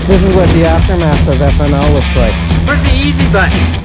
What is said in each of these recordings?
This is what the aftermath of FML looks like. Where's the easy button?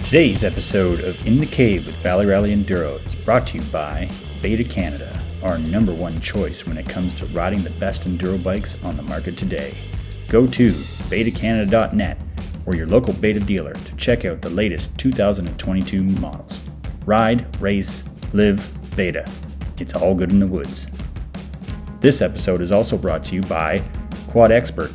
Today's episode of In the Cave with Valley Rally Enduro is brought to you by Beta Canada, our number one choice when it comes to riding the best enduro bikes on the market today. Go to betacanada.net or your local Beta dealer to check out the latest 2022 models. Ride, race, live, Beta. It's all good in the woods. This episode is also brought to you by Quad Expert,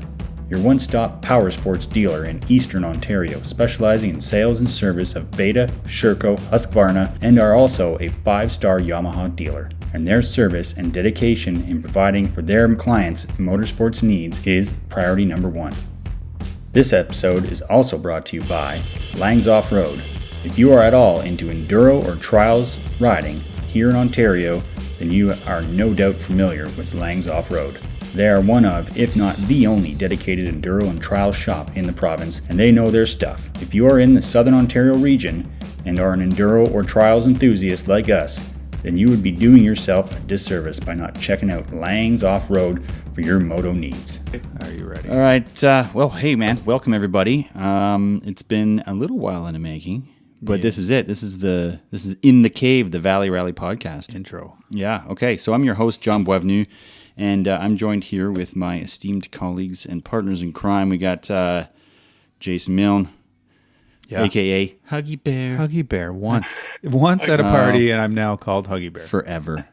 your one-stop power sports dealer in Eastern Ontario, specializing in sales and service of Beta, Sherco, Husqvarna, and are also a 5-star Yamaha dealer. And their service and dedication in providing for their clients' motorsports needs is priority number one. This episode is also brought to you by Lang's Off-Road. If you are at all into enduro or trials riding here in Ontario, then you are no doubt familiar with Lang's Off-Road. They are one of, if not the only, dedicated enduro and trial shop in the province, and they know their stuff. If you are in the Southern Ontario region and are an enduro or trials enthusiast like us, then you would be doing yourself a disservice by not checking out Lang's Off-Road for your moto needs. Are you ready? All right. Well, hey, man. Welcome, everybody. It's been a little while in the making, but This is it. This is In the Cave, the Valley Rally podcast. Intro. Yeah. Okay. So I'm your host, John Boisvenu. And I'm joined here with my esteemed colleagues and partners in crime. We got Jason Milne, a.k.a. Huggy Bear. Huggy Bear. Once at a party, and I'm now called Huggy Bear. Forever.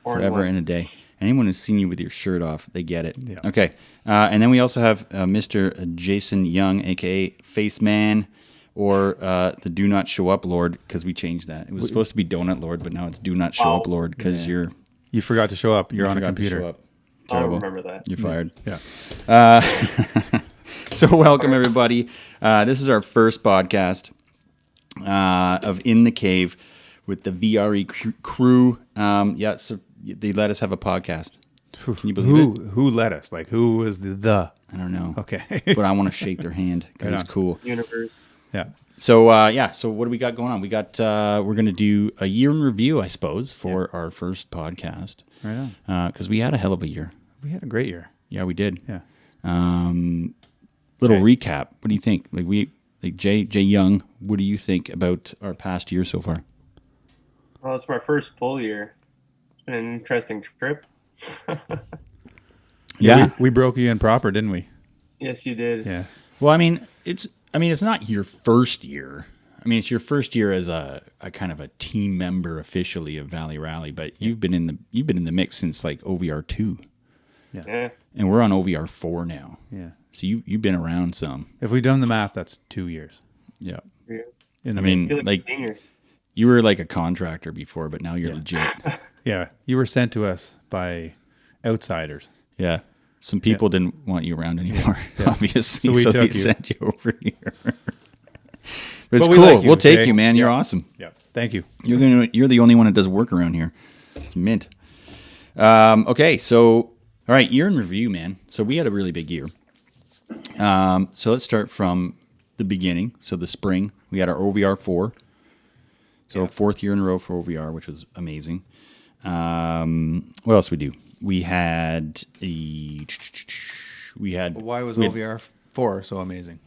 Forever and a day. Anyone who's seen you with your shirt off, they get it. Yeah. Okay. And then we also have Mr. Jason Young, a.k.a. Face Man, or the Do Not Show Up Lord, because we changed that. It was supposed to be Donut Lord, but now it's Do Not Show Up Lord, because You forgot to show up. You're on a computer. Terrible. I'll remember that. You're fired. Yeah. So welcome, everybody. This is our first podcast of In the Cave with the VRE crew. So they let us have a podcast. Can you believe it? Who let us? Like, who was the? I don't know. Okay. But I want to shake their hand because it's cool. Universe. Yeah. So, So what do we got going on? We got, we're going to do a year in review, I suppose, for our first podcast. Right on. Because we had a hell of a year. We had a great year. Yeah, we did. Yeah. Little recap. What do you think? Jay Young, what do you think about our past year so far? Well, it's my first full year. It's been an interesting trip. Yeah. We broke you in proper, didn't we? Yes, you did. Yeah. Well, it's not your first year. It's your first year as a kind of a team member officially of Valley Rally, but you've been in the mix since like OVR 2. Yeah. And we're on OVR 4 now. Yeah. So you've been around some. If we've done the math, that's 2 years. Yeah. Yeah. I I feel like a senior. You were like a contractor before, but now you're legit. Yeah. You were sent to us by outsiders. Yeah. Some people didn't want you around anymore, obviously. So they took you. sent you over here. But it's we cool. like you, We'll take Jay. you, man. You're awesome. Yeah. Thank you. You're the only one that does work around here. It's mint. Okay, so all right, year in review, man. So we had a really big year. So let's start from the beginning. So the spring, we had our OVR 4. So fourth year in a row for OVR, which was amazing. What else we do? We had Why was OVR 4 so amazing?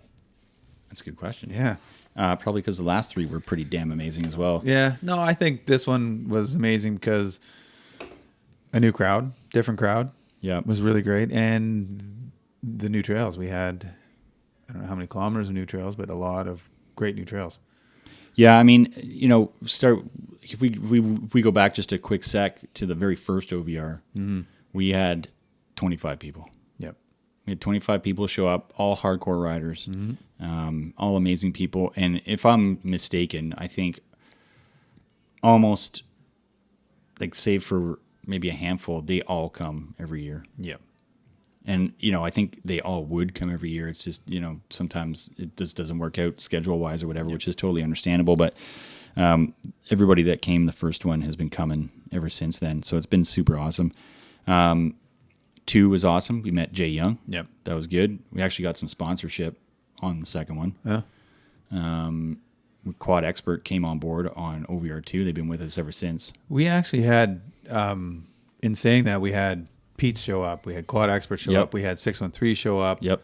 That's a good question. Yeah. Probably because the last three were pretty damn amazing as well. Yeah. No, I think this one was amazing because a new crowd, different crowd. Yeah. Was really great. And the new trails. We had, I don't know how many kilometers of new trails, but a lot of great new trails. Yeah, if we go back just a quick sec to the very first OVR, we had 25 people. Yep. We had 25 people show up, all hardcore riders, all amazing people. And if I'm mistaken, I think almost, like, save for maybe a handful, they all come every year. Yep. And, I think they all would come every year. It's just, sometimes it just doesn't work out schedule-wise or whatever, which is totally understandable. But Everybody that came the first one has been coming ever since then. So it's been super awesome. 2 was awesome. We met Jay Young. Yep. That was good. We actually got some sponsorship on the second one. Yeah. Quad Expert came on board on OVR2. They've been with us ever since. We actually had, in saying that, we had Pete show up. We had Quad Expert show up. We had 613 show up. Yep.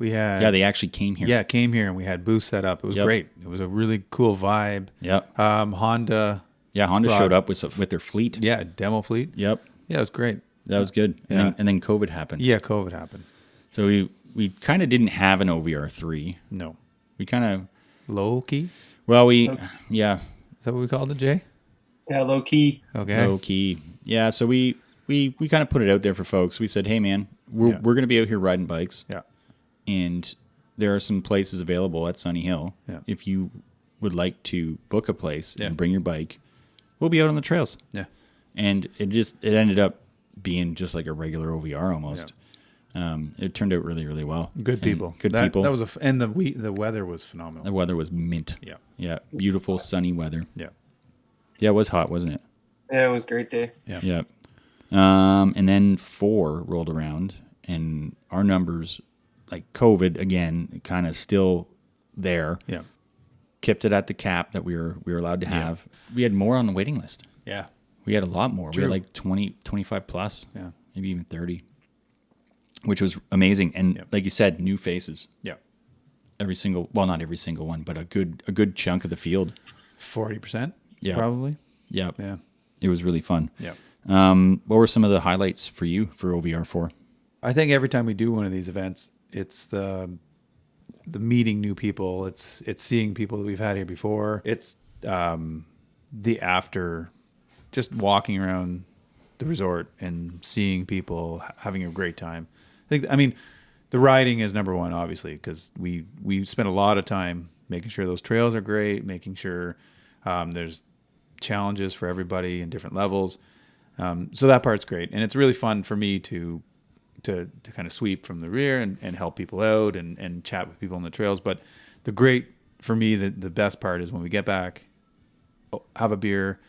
We had... Yeah, they actually came here. Yeah, came here, and we had booths set up. It was great. It was a really cool vibe. Yep. Honda... Yeah, Honda showed up with their fleet. Yeah, demo fleet. Yep. Yeah, it was great. That was good. Yeah. And then COVID happened. Yeah, COVID happened. So we kind of didn't have an OVR3. No. We kind of... Low key? Well, Is that what we called it, Jay? Yeah, low key. Okay. Low key. Yeah, so we kind of put it out there for folks. We said, hey, man, we're going to be out here riding bikes. Yeah. And there are some places available at Sunny Hill. Yeah. If you would like to book a place Yeah. and bring your bike, we'll be out on the trails. Yeah. And it ended up being just like a regular OVR almost. It turned out really, really well. Good And people. Good people. That was and the weather was phenomenal. The weather was mint. Yeah. Yeah. Beautiful sunny weather. Yeah. Yeah, it was hot, wasn't it? Yeah, it was a great day. Yeah. Yeah. And then 4 rolled around, and our numbers, like COVID again, kind of still there. Yeah. Kept it at the cap that we were allowed to have. We had more on the waiting list. Yeah. We had a lot more. We True. had like 20, 25 plus. Yeah. Maybe even 30, which was amazing. And like you said, new faces. Yeah. Not every single one, but a good chunk of the field. 40%. Yeah. Probably. Yeah. Yeah. It was really fun. Yeah. What were some of the highlights for you for OVR4? I think every time we do one of these events, it's the meeting new people. It's seeing people that we've had here before. It's the after, just walking around the resort and seeing people having a great time. I mean, the riding is number one, obviously, because we spend a lot of time making sure those trails are great, making sure there's challenges for everybody in different levels. So that part's great, and it's really fun for me to kind of sweep from the rear and help people out and chat with people on the trails. But the best part is when we get back, have a beer,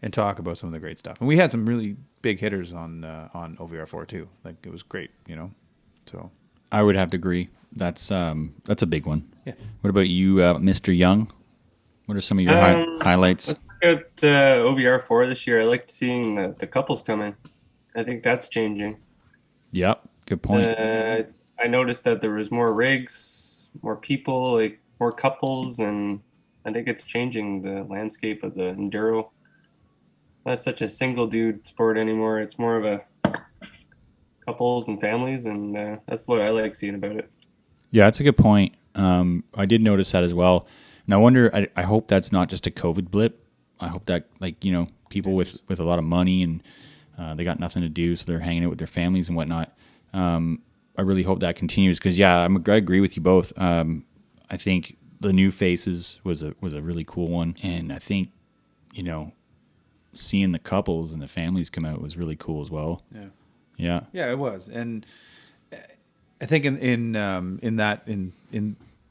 and talk about some of the great stuff. And we had some really big hitters on OVR4 too. Like, it was great, So I would have to agree. That's a big one. Yeah. What about you, Mr. Young? What are some of your highlights? Let's look at OVR4 this year. I liked seeing the couples coming. I think that's changing. Yep. Good point. I noticed that there was more rigs, more people, like more couples, and I think it's changing the landscape of the Enduro. Not such a single dude sport anymore. It's more of a couples and families, and that's what I like seeing about it. Yeah, that's a good point. I did notice that as well. And I wonder, I hope that's not just a COVID blip. I hope that, people with a lot of money and they got nothing to do, so they're hanging out with their families and whatnot. I really hope that continues because, I agree with you both. I think the new faces was a really cool one, and I think, seeing the couples and the families come out was really cool as well. Yeah, it was, and I think in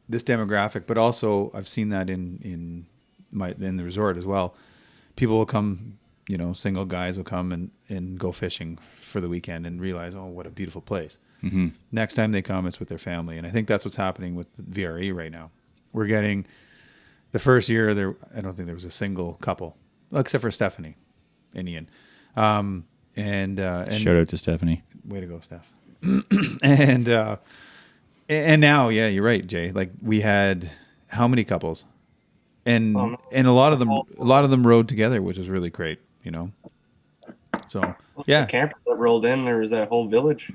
this demographic, but also I've seen that in the resort as well. People will come, single guys will come and go fishing for the weekend and realize, oh, what a beautiful place. Mm-hmm. Next time they come, it's with their family, and I think that's what's happening with the VRE right now. We're getting the first year there. I don't think there was a single couple, well, except for Stephanie and Ian. And shout out to Stephanie. Way to go, Steph. and now, yeah, you're right, Jay. Like, we had how many couples, and a lot of them rode together, which was really great. So yeah, The camper that rolled in, there was that whole village.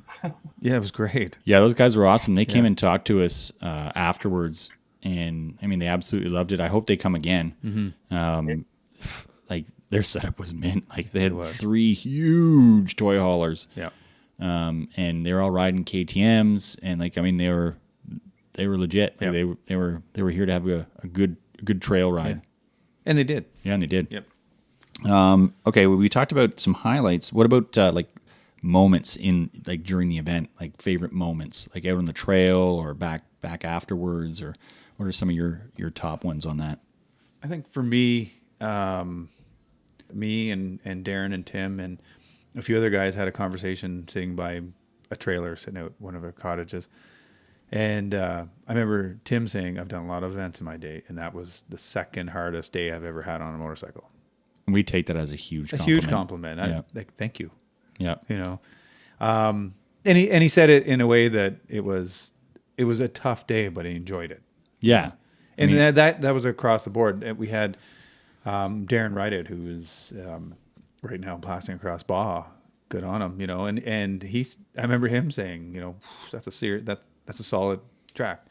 yeah, it was great. Yeah, those guys were awesome. They came and talked to us afterwards, and I mean, they absolutely loved it. I hope they come again. Mm-hmm. Their setup was mint. Like, they had 3 huge toy haulers. Yeah. And they're all riding KTMs, and they were legit. Like, they were here to have a good trail ride. Yeah. And they did. Yeah, and they did. Yep. Okay, well, we talked about some highlights. What about moments in during the event, like favorite moments, like out on the trail or back afterwards, or what are some of your top ones on that? I think for me, me and Darren and Tim and a few other guys had a conversation sitting by a trailer, sitting out one of our cottages. And I remember Tim saying, I've done a lot of events in my day, and that was the second hardest day I've ever had on a motorcycle. We take that as a huge compliment. Huge compliment. Yeah. Thank you. Yeah. You know, and he said it in a way that it was a tough day, but he enjoyed it. Yeah. And that was across the board. We had Darren Rideout, who is right now blasting across Baja. Good on him, you know. And I remember him saying, you know, that's a solid track.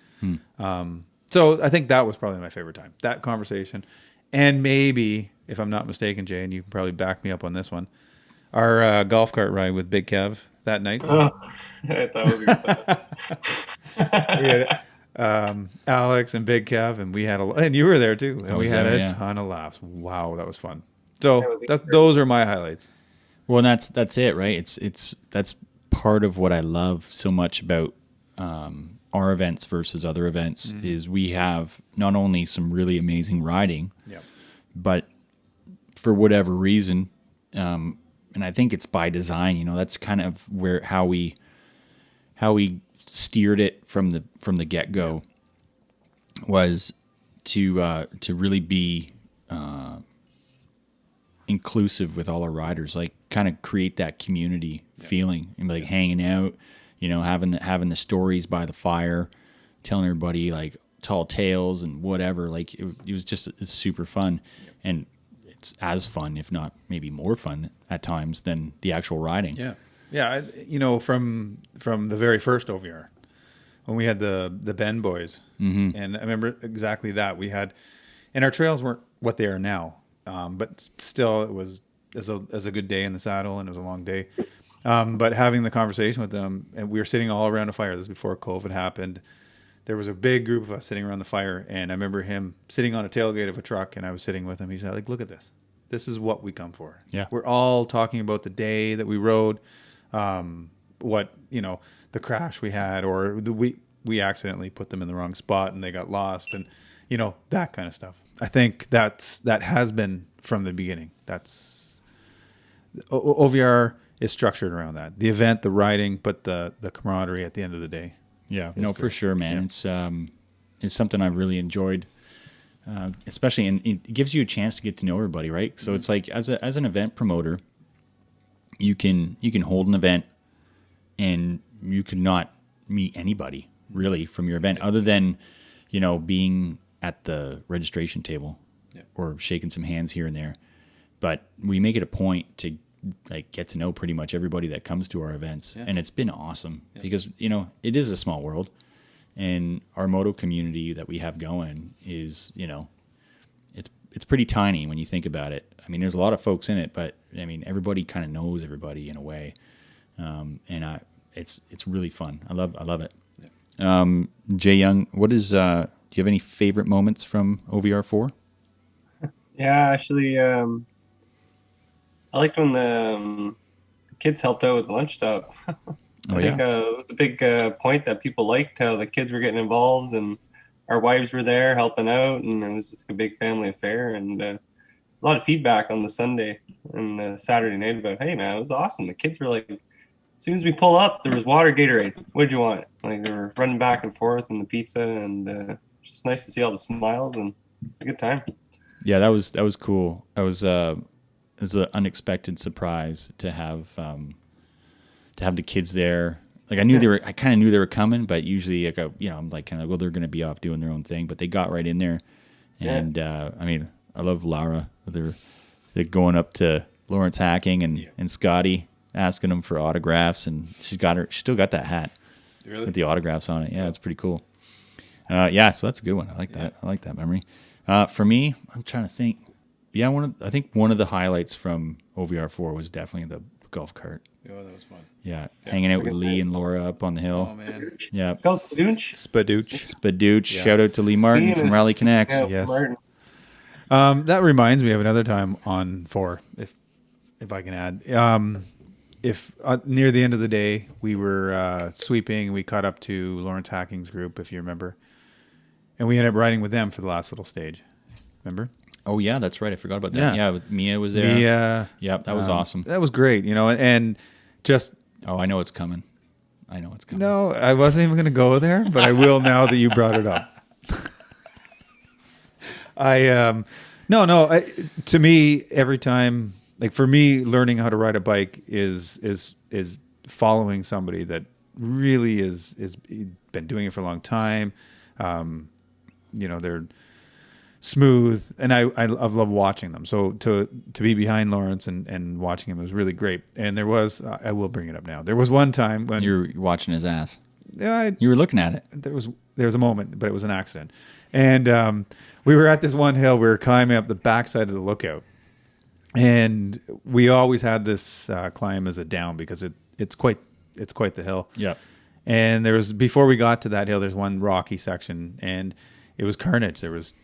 So I think that was probably my favorite time, that conversation. And maybe, if I'm not mistaken, Jay, and you can probably back me up on this one, our golf cart ride with Big Kev that night. Oh, that was a good time. We had Alex and Big Kev, and we had and you were there too. And we had a ton of laughs. Wow, that was fun. So those are my highlights. Well, and that's it, right? That's part of what I love so much about our events versus other events is we have not only some really amazing riding, but for whatever reason, and I think it's by design. You know, that's kind of how we steered it from the get go was to really be inclusive with all our riders, like kind of create that community feeling and like hanging out, you know, having the stories by the fire, telling everybody like tall tales and whatever. Like it was just it's super fun, and it's as fun, if not maybe more fun at times than the actual riding. Yeah. You know, from the very first OVR when we had the Bend boys, and I remember exactly that we had, and our trails weren't what they are now. But still, it was as a good day in the saddle, and it was a long day. But having the conversation with them, and we were sitting all around a fire. This was before COVID happened. There was a big group of us sitting around the fire, and I remember him sitting on a tailgate of a truck, and I was sitting with him. He said, "Like, look at this. This is what we come for. Yeah, we're all talking about the day that we rode, what the crash we had, or we accidentally put them in the wrong spot and they got lost, and that kind of stuff." I think that has been from the beginning. That's OVR is structured around that. The event, the riding, but the camaraderie at the end of the day. Yeah, no, for sure, man. Yeah. It's something I've really enjoyed, especially, and it gives you a chance to get to know everybody, right? So it's like as an event promoter, you can hold an event, and you could not meet anybody really from your event other than being at the registration table or shaking some hands here and there. But we make it a point to like get to know pretty much everybody that comes to our events. And it's been awesome because, it is a small world, and our moto community that we have going is, it's pretty tiny when you think about it. I mean, there's a lot of folks in it, but I mean, everybody kind of knows everybody in a way. And it's really fun. I love it. Yeah. Jay Young, what is, do you have any favorite moments from OVR4? Yeah, actually, I liked when the kids helped out with the lunch stop. I think it was a big point that people liked how the kids were getting involved, and our wives were there helping out, and it was just a big family affair. And a lot of feedback on the Sunday and the Saturday night about, hey man, it was awesome. The kids were like, as soon as we pull up, there was water, Gatorade. What'd you want? Like they were running back and forth, and the pizza, and just nice to see all the smiles and a good time. Yeah, that was cool. It was an unexpected surprise to have the kids there. Like I kind of knew they were coming, but usually I'm like kind of, well, they're going to be off doing their own thing, but they got right in there. And I mean, I love Laura. They're going up to Lawrence Hacking and Scotty, asking them for autographs, and she still got that hat with the autographs on it. Yeah, it's pretty cool. So that's a good one. I like that. I like that memory. For me, I'm trying to think. Yeah, I think one of the highlights from OVR4 was definitely the golf cart. Oh, that was fun. Yeah, hanging out with Lee and Laura up on the hill. Oh man. Yeah. It's called Spadooch. Yeah. Shout out to Lee Martin from Rally Connects. Yeah, yes. Martin. That reminds me of another time on 4, if I can add. If near the end of the day we were sweeping, we caught up to Lawrence Hacking's group, if you remember, and we ended up riding with them for the last little stage. Remember? Oh yeah, that's right. I forgot about that. Yeah, Mia was there. Mia. Yep, that was awesome. That was great, and just. Oh, I know it's coming. No, I wasn't even going to go there, but I will now that you brought it up. To me, every time, like for me, learning how to ride a bike is following somebody that really is been doing it for a long time. They're smooth, and I love watching them. So to be behind Lawrence and watching him was really great. And there was, I will bring it up now. There was one time when you were watching his ass. Yeah, you were looking at it. There was a moment, but it was an accident. And we were at this one hill. We were climbing up the backside of the lookout, and we always had this climb as a down because it's quite the hill. Yeah. And before we got to that hill, there's one rocky section, and it was carnage. There was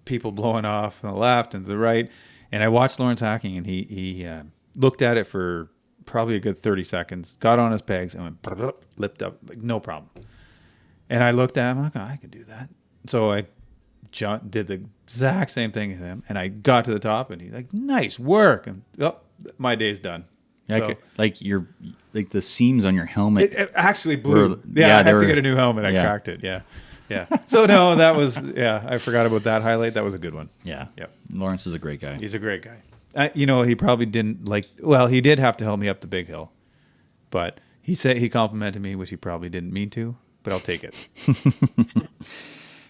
people blowing off on the left and to the right, and I watched Lawrence hacking, and he looked at it for probably a good 30 seconds, got on his pegs, and went lipped up like no problem. And I looked at him, I'm like, I can do that. So I did the exact same thing as him, and I got to the top, and he's like, nice work, and my day's done. Yeah, So, like the seams on your helmet. it actually blew. I had to get a new helmet. I cracked it. Yeah. So no, that was I forgot about that highlight. That was a good one. Yeah. Yep. Lawrence is a great guy. He's a great guy. He probably didn't like. Well, he did have to help me up the big hill, but he said he complimented me, which he probably didn't mean to. But I'll take it.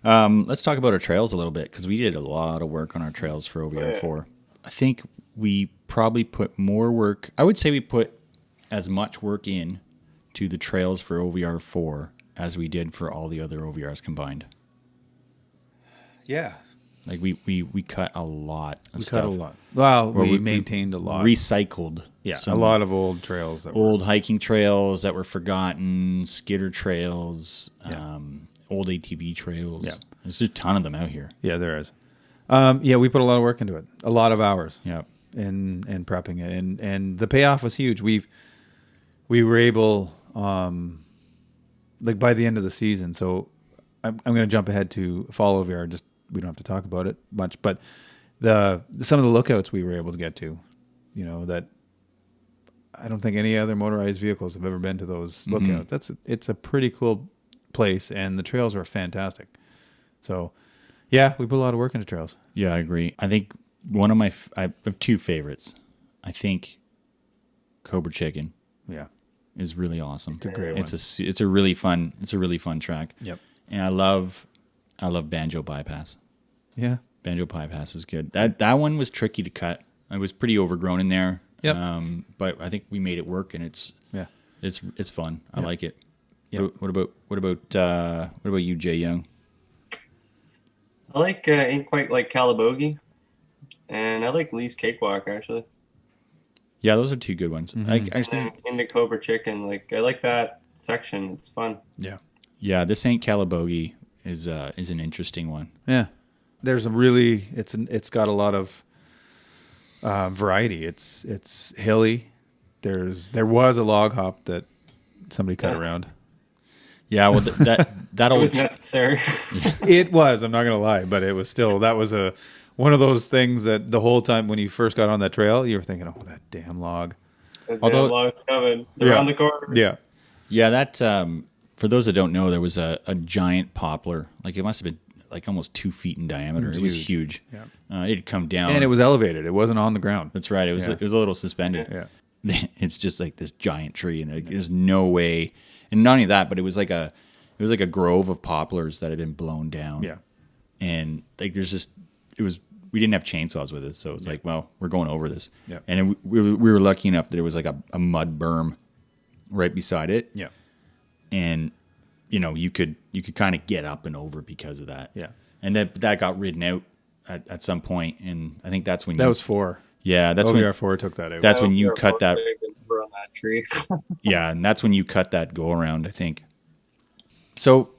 Let's talk about our trails a little bit, because we did a lot of work on our trails for OVR4. I think we probably put more work. I would say we put as much work in to the trails for OVR4 as we did for all the other OVRs combined. Yeah. Like we cut a lot of stuff. Cut a lot. Well, we maintained a lot. Recycled. Yeah, a lot of old trails. Old hiking trails that were forgotten, skidder trails, Yeah. old ATV trails. Yeah. There's a ton of them out here. Yeah, there is. We put a lot of work into it. A lot of hours. Yeah. In prepping it. And the payoff was huge. We were able, by the end of the season, so I'm going to jump ahead to fall OVR, just we don't have to talk about it much, but some of the lookouts we were able to get to, that I don't think any other motorized vehicles have ever been to those lookouts. It's a pretty cool place, and the trails are fantastic. So, yeah, we put a lot of work into trails. Yeah, I agree. I think one of I have two favorites. I think Cobra Chicken. Yeah, is really awesome. It's a great one. It's a really fun track. Yep. And I love Banjo Bypass. Yeah. Banjo Bypass is good. That one was tricky to cut. I was pretty overgrown in there. Yep. But I think we made it work, and it's fun. I like it. Yep. What about you, Jay Young? I like Ain't Quite Like Calabogie, and I like Lee's Cakewalk, actually. Yeah, those are two good ones. And into Cobra Chicken, I like that section. It's fun. Yeah. Yeah, this Ain't Calabogie is an interesting one. Yeah. There's it's got a lot of variety. It's hilly. There was a log hop that somebody cut around. Yeah, well, that it was necessary. It was. I'm not gonna lie, but it was still one of those things that the whole time when you first got on that trail, you were thinking, "Oh, that damn log." Although log's coming, they're around the corner. Yeah, yeah. That for those that don't know, there was a giant poplar. It must have been almost 2 feet in diameter. It was huge. Yeah. It'd come down, and it was elevated. It wasn't on the ground. That's right. It was a little suspended. Yeah. It's just like this giant tree, and there's no way. And not only that, but it was like a grove of poplars that had been blown down. Yeah. And we didn't have chainsaws with it, so it's well, we're going over this. Yeah. And we were lucky enough that there was a mud berm right beside it. Yeah. And you could kind of get up and over because of that. Yeah. And that got ridden out at some point, and I think that's when that was 4. Yeah, that's when when OVR4 took that out. That's when you cut that. On that tree. Yeah, and that's when you cut that go around, I think. So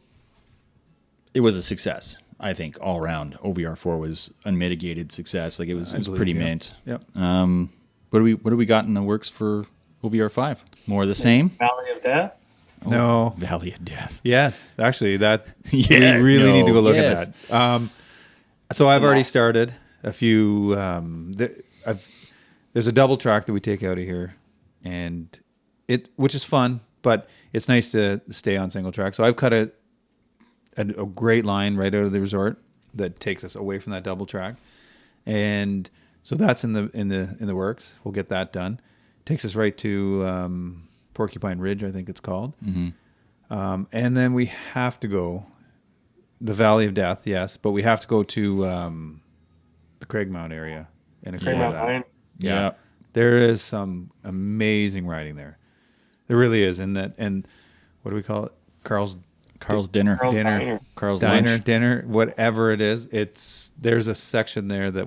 it was a success, I think, all around. OVR4 was unmitigated success. It was pretty mint. Yep. What do we got in the works for OVR5? More of the same? Valley of Death? No. Valley of Death. Yes, actually, that Yes, we really no, need to go look yes. at that. So I've already started. a few. There's a double track that we take out of here, and which is fun, but it's nice to stay on single track. So I've cut a great line right out of the resort that takes us away from that double track, and so that's in the works. We'll get that done. Takes us right to Porcupine Ridge, I think it's called. Mm-hmm. And then we have to go the Valley of Death, yes, but we have to go to the Craigmount area and explore Craigmount that. Line. Yeah, there is some amazing riding there. There really is, and what do we call it? Carl's dinner. Carl's Diner. Carl's Diner, lunch. dinner, whatever it is. There's a section there that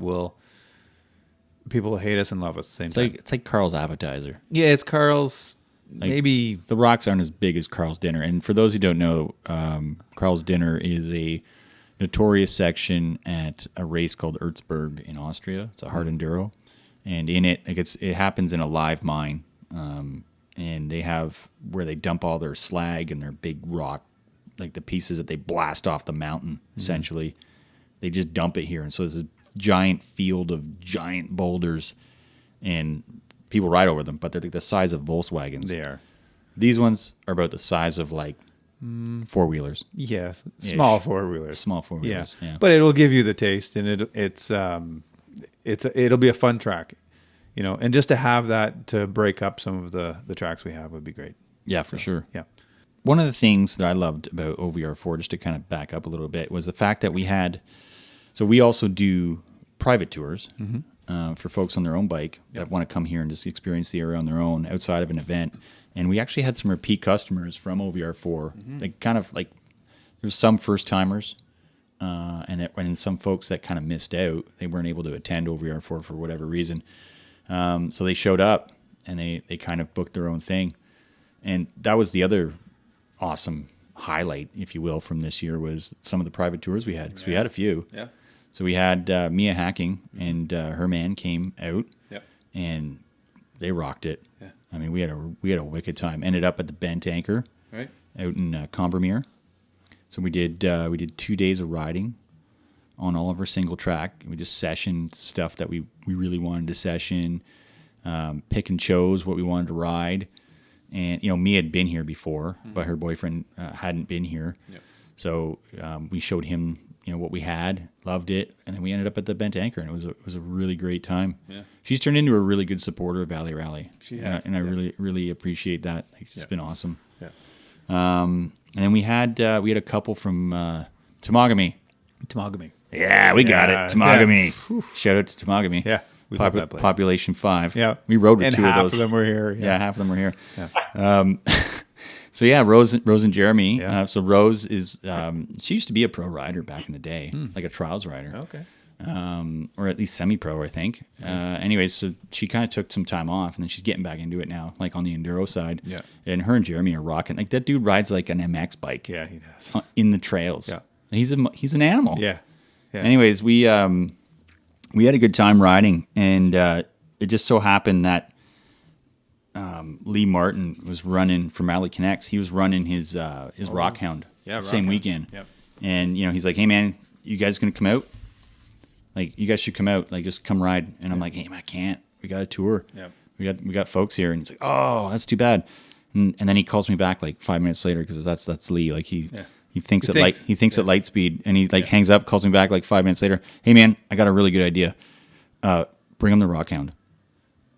people will hate us and love us at the same time. It's like Carl's appetizer. Yeah, it's Carl's. Like, maybe the rocks aren't as big as Carl's dinner. And for those who don't know, Carl's dinner is a notorious section at a race called Erzberg in Austria. It's a hard enduro, and in it, it happens in a live mine. And they have where they dump all their slag and their big rock, like the pieces that they blast off the mountain, essentially. They just dump it here. And so there's a giant field of giant boulders, and people ride over them, but they're like the size of Volkswagens. they are. These ones are about the size of like four-wheelers. Yes, small four-wheelers. Small four-wheelers, yeah. But it'll give you the taste, and it'll be a fun track. And just to have that to break up some of the tracks we have would be great. Yeah, for sure. Yeah. One of the things that I loved about OVR4, just to kind of back up a little bit, was the fact that we also do private tours for folks on their own bike that want to come here and just experience the area on their own outside of an event. And we actually had some repeat customers from OVR4. They kind of like, there's some first timers, and some folks that kind of missed out. They weren't able to attend OVR4 for whatever reason. So they showed up and they kind of booked their own thing. And that was the other awesome highlight, if you will, from this year was some of the private tours we had, because we had a few. Yeah. So we had Mia Hacking and her man came out, and they rocked it. Yeah. I mean, we had a wicked time. Ended up at the Bent Anchor, Right. out in Combermere. So we did 2 days of riding on all of our single track. We just sessioned stuff that we really wanted to session, pick and chose what we wanted to ride. And, Mia had been here before, but her boyfriend hadn't been here. Yep. So we showed him, what we had, loved it, and then we ended up at the Bent Anchor, and it was a really great time. Yeah. She's turned into a really good supporter of Valley Rally. She has. And I really, really appreciate that. It's been awesome. Yeah. And then we had a couple from Temagami. Yeah, we got it. Temagami. Yeah. Shout out to Temagami. Yeah. We love that place. Population 5. Yeah. We rode with and 2 half of those. of them were here. Yeah, half of them were here. Yeah. So yeah, Rose and Jeremy. Yeah. So Rose is she used to be a pro rider back in the day, like a trials rider. Okay. Or at least semi-pro, I think. Anyways, so she kind of took some time off, and then she's getting back into it now, like on the enduro side. Yeah. And her and Jeremy are rocking. Like that dude rides like an MX bike. Yeah, he does. In the trails. Yeah. He's an animal. Yeah. Yeah. Anyways, we had a good time riding, and it just so happened that Lee Martin was running from Rally Connects. He was running his Rockhound same weekend. Yep. And he's like, "Hey man, you guys gonna come out? Like, you guys should come out. Like, just come ride." And I'm like, "Hey, I can't. We got a tour. Yep. We got folks here." And he's like, "Oh, that's too bad." And then he calls me back like 5 minutes later, because that's Lee. Like he thinks at light speed, and he hangs up, calls me back like 5 minutes later. "Hey man, I got a really good idea. Bring him the Rockhound."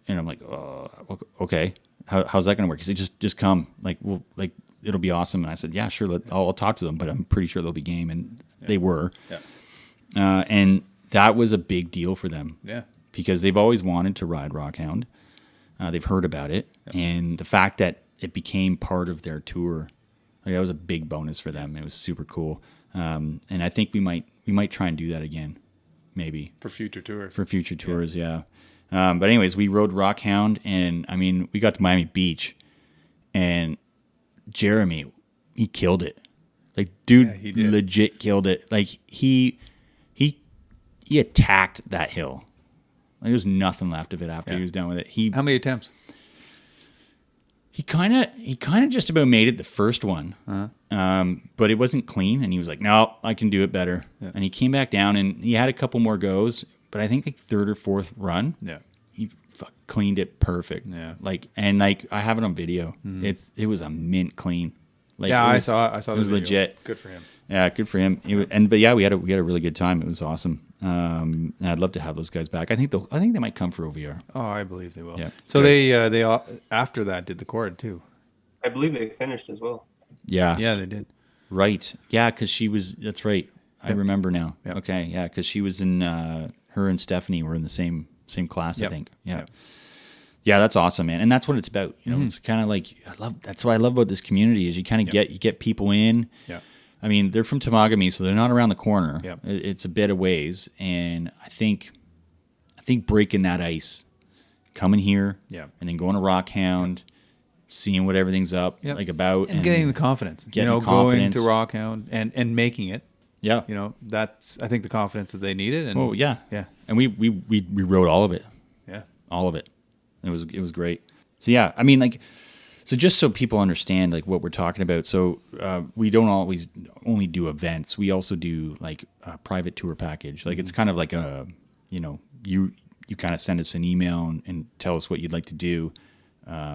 And I'm like, "Okay, how's that gonna work?" He said, "Just come. Like, it'll be awesome." And I said, "Yeah, sure. I'll talk to them, but I'm pretty sure they'll be game." And they were. Yeah. And that was a big deal for them. Yeah. Because they've always wanted to ride Rockhound. They've heard about it, and the fact that it became part of their tour, that was a big bonus for them. It was super cool. And I think we might try and do that again, maybe For future tours. Yeah. But anyways, we rode Rockhound, and I mean, we got to Miami Beach, and Jeremy, he killed it. Like, dude, he did. Legit killed it. Like, he attacked that hill. Like, there was nothing left of it after he was done with it. How many attempts? He kind of just about made it the first one, but it wasn't clean, and he was like, "No, I can do it better." Yeah. And he came back down, and he had a couple more goes, but I think like third or fourth run, Yeah. he cleaned it perfect. Yeah. Like I have it on video. It was a mint clean. Like Yeah, it I was, saw it the was video. legit. Good for him. Yeah, good for him. But yeah, we had a really good time. It was awesome. And I'd love to have those guys back. I think they might come for OVR. Oh, I believe they will. Yeah. So Good. they after that did the cord too. I believe they finished as well. Yeah. Yeah, they did. Right. Yeah, because she was. That's right. I remember now. Yep. Okay. Yeah, because she was in. Her and Stephanie were in the same class. Yep. I think. Yeah. Yep. Yeah, that's awesome, man. And that's what it's about. You know, it's kind of like That's what I love about this community is you kind of get people in. Yeah. I mean, they're from Temagami, so they're not around the corner. Yep. It's a bit of ways, and I think breaking that ice, coming here, Yep. and then going to Rockhound, seeing what everything's up Yep. like about, And getting the confidence. getting going confidence. to Rockhound and making it. yeah, That's I think the confidence that they needed. And oh yeah, Yeah. and we wrote all of it, Yeah. all of it. It was great. So yeah, I mean so just so people understand like what we're talking about. So we don't always only do events. We also do like a private tour package. Like it's kind of like you kind of send us an email and tell us what you'd like to do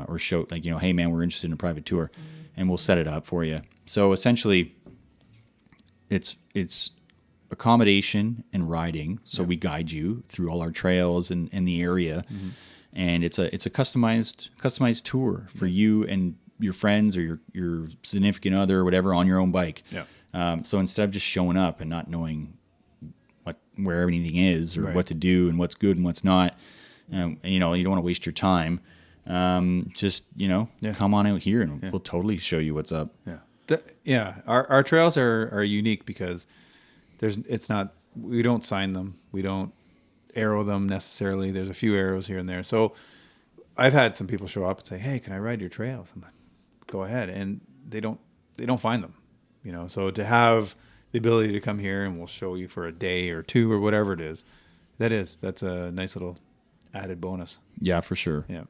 or show like, hey man, we're interested in a private tour and we'll set it up for you. So essentially it's accommodation and riding. So we guide you through all our trails and the area. And it's a customized tour for you and your friends or your significant other or whatever on your own bike. Yeah. So instead of just showing up and not knowing where anything is or Right. what to do and what's good and what's not, you don't want to waste your time. Just come on out here and we'll totally show you what's up. Yeah. Our trails are unique because we don't sign them. We don't arrow them necessarily. There's a few arrows here and there. So I've had some people show up and say, "Hey, can I ride your trails?" I'm like, "Go ahead." And they don't find them, So to have the ability to come here and we'll show you for a day or two or whatever it is, that's a nice little added bonus. Yeah, for sure. Yeah.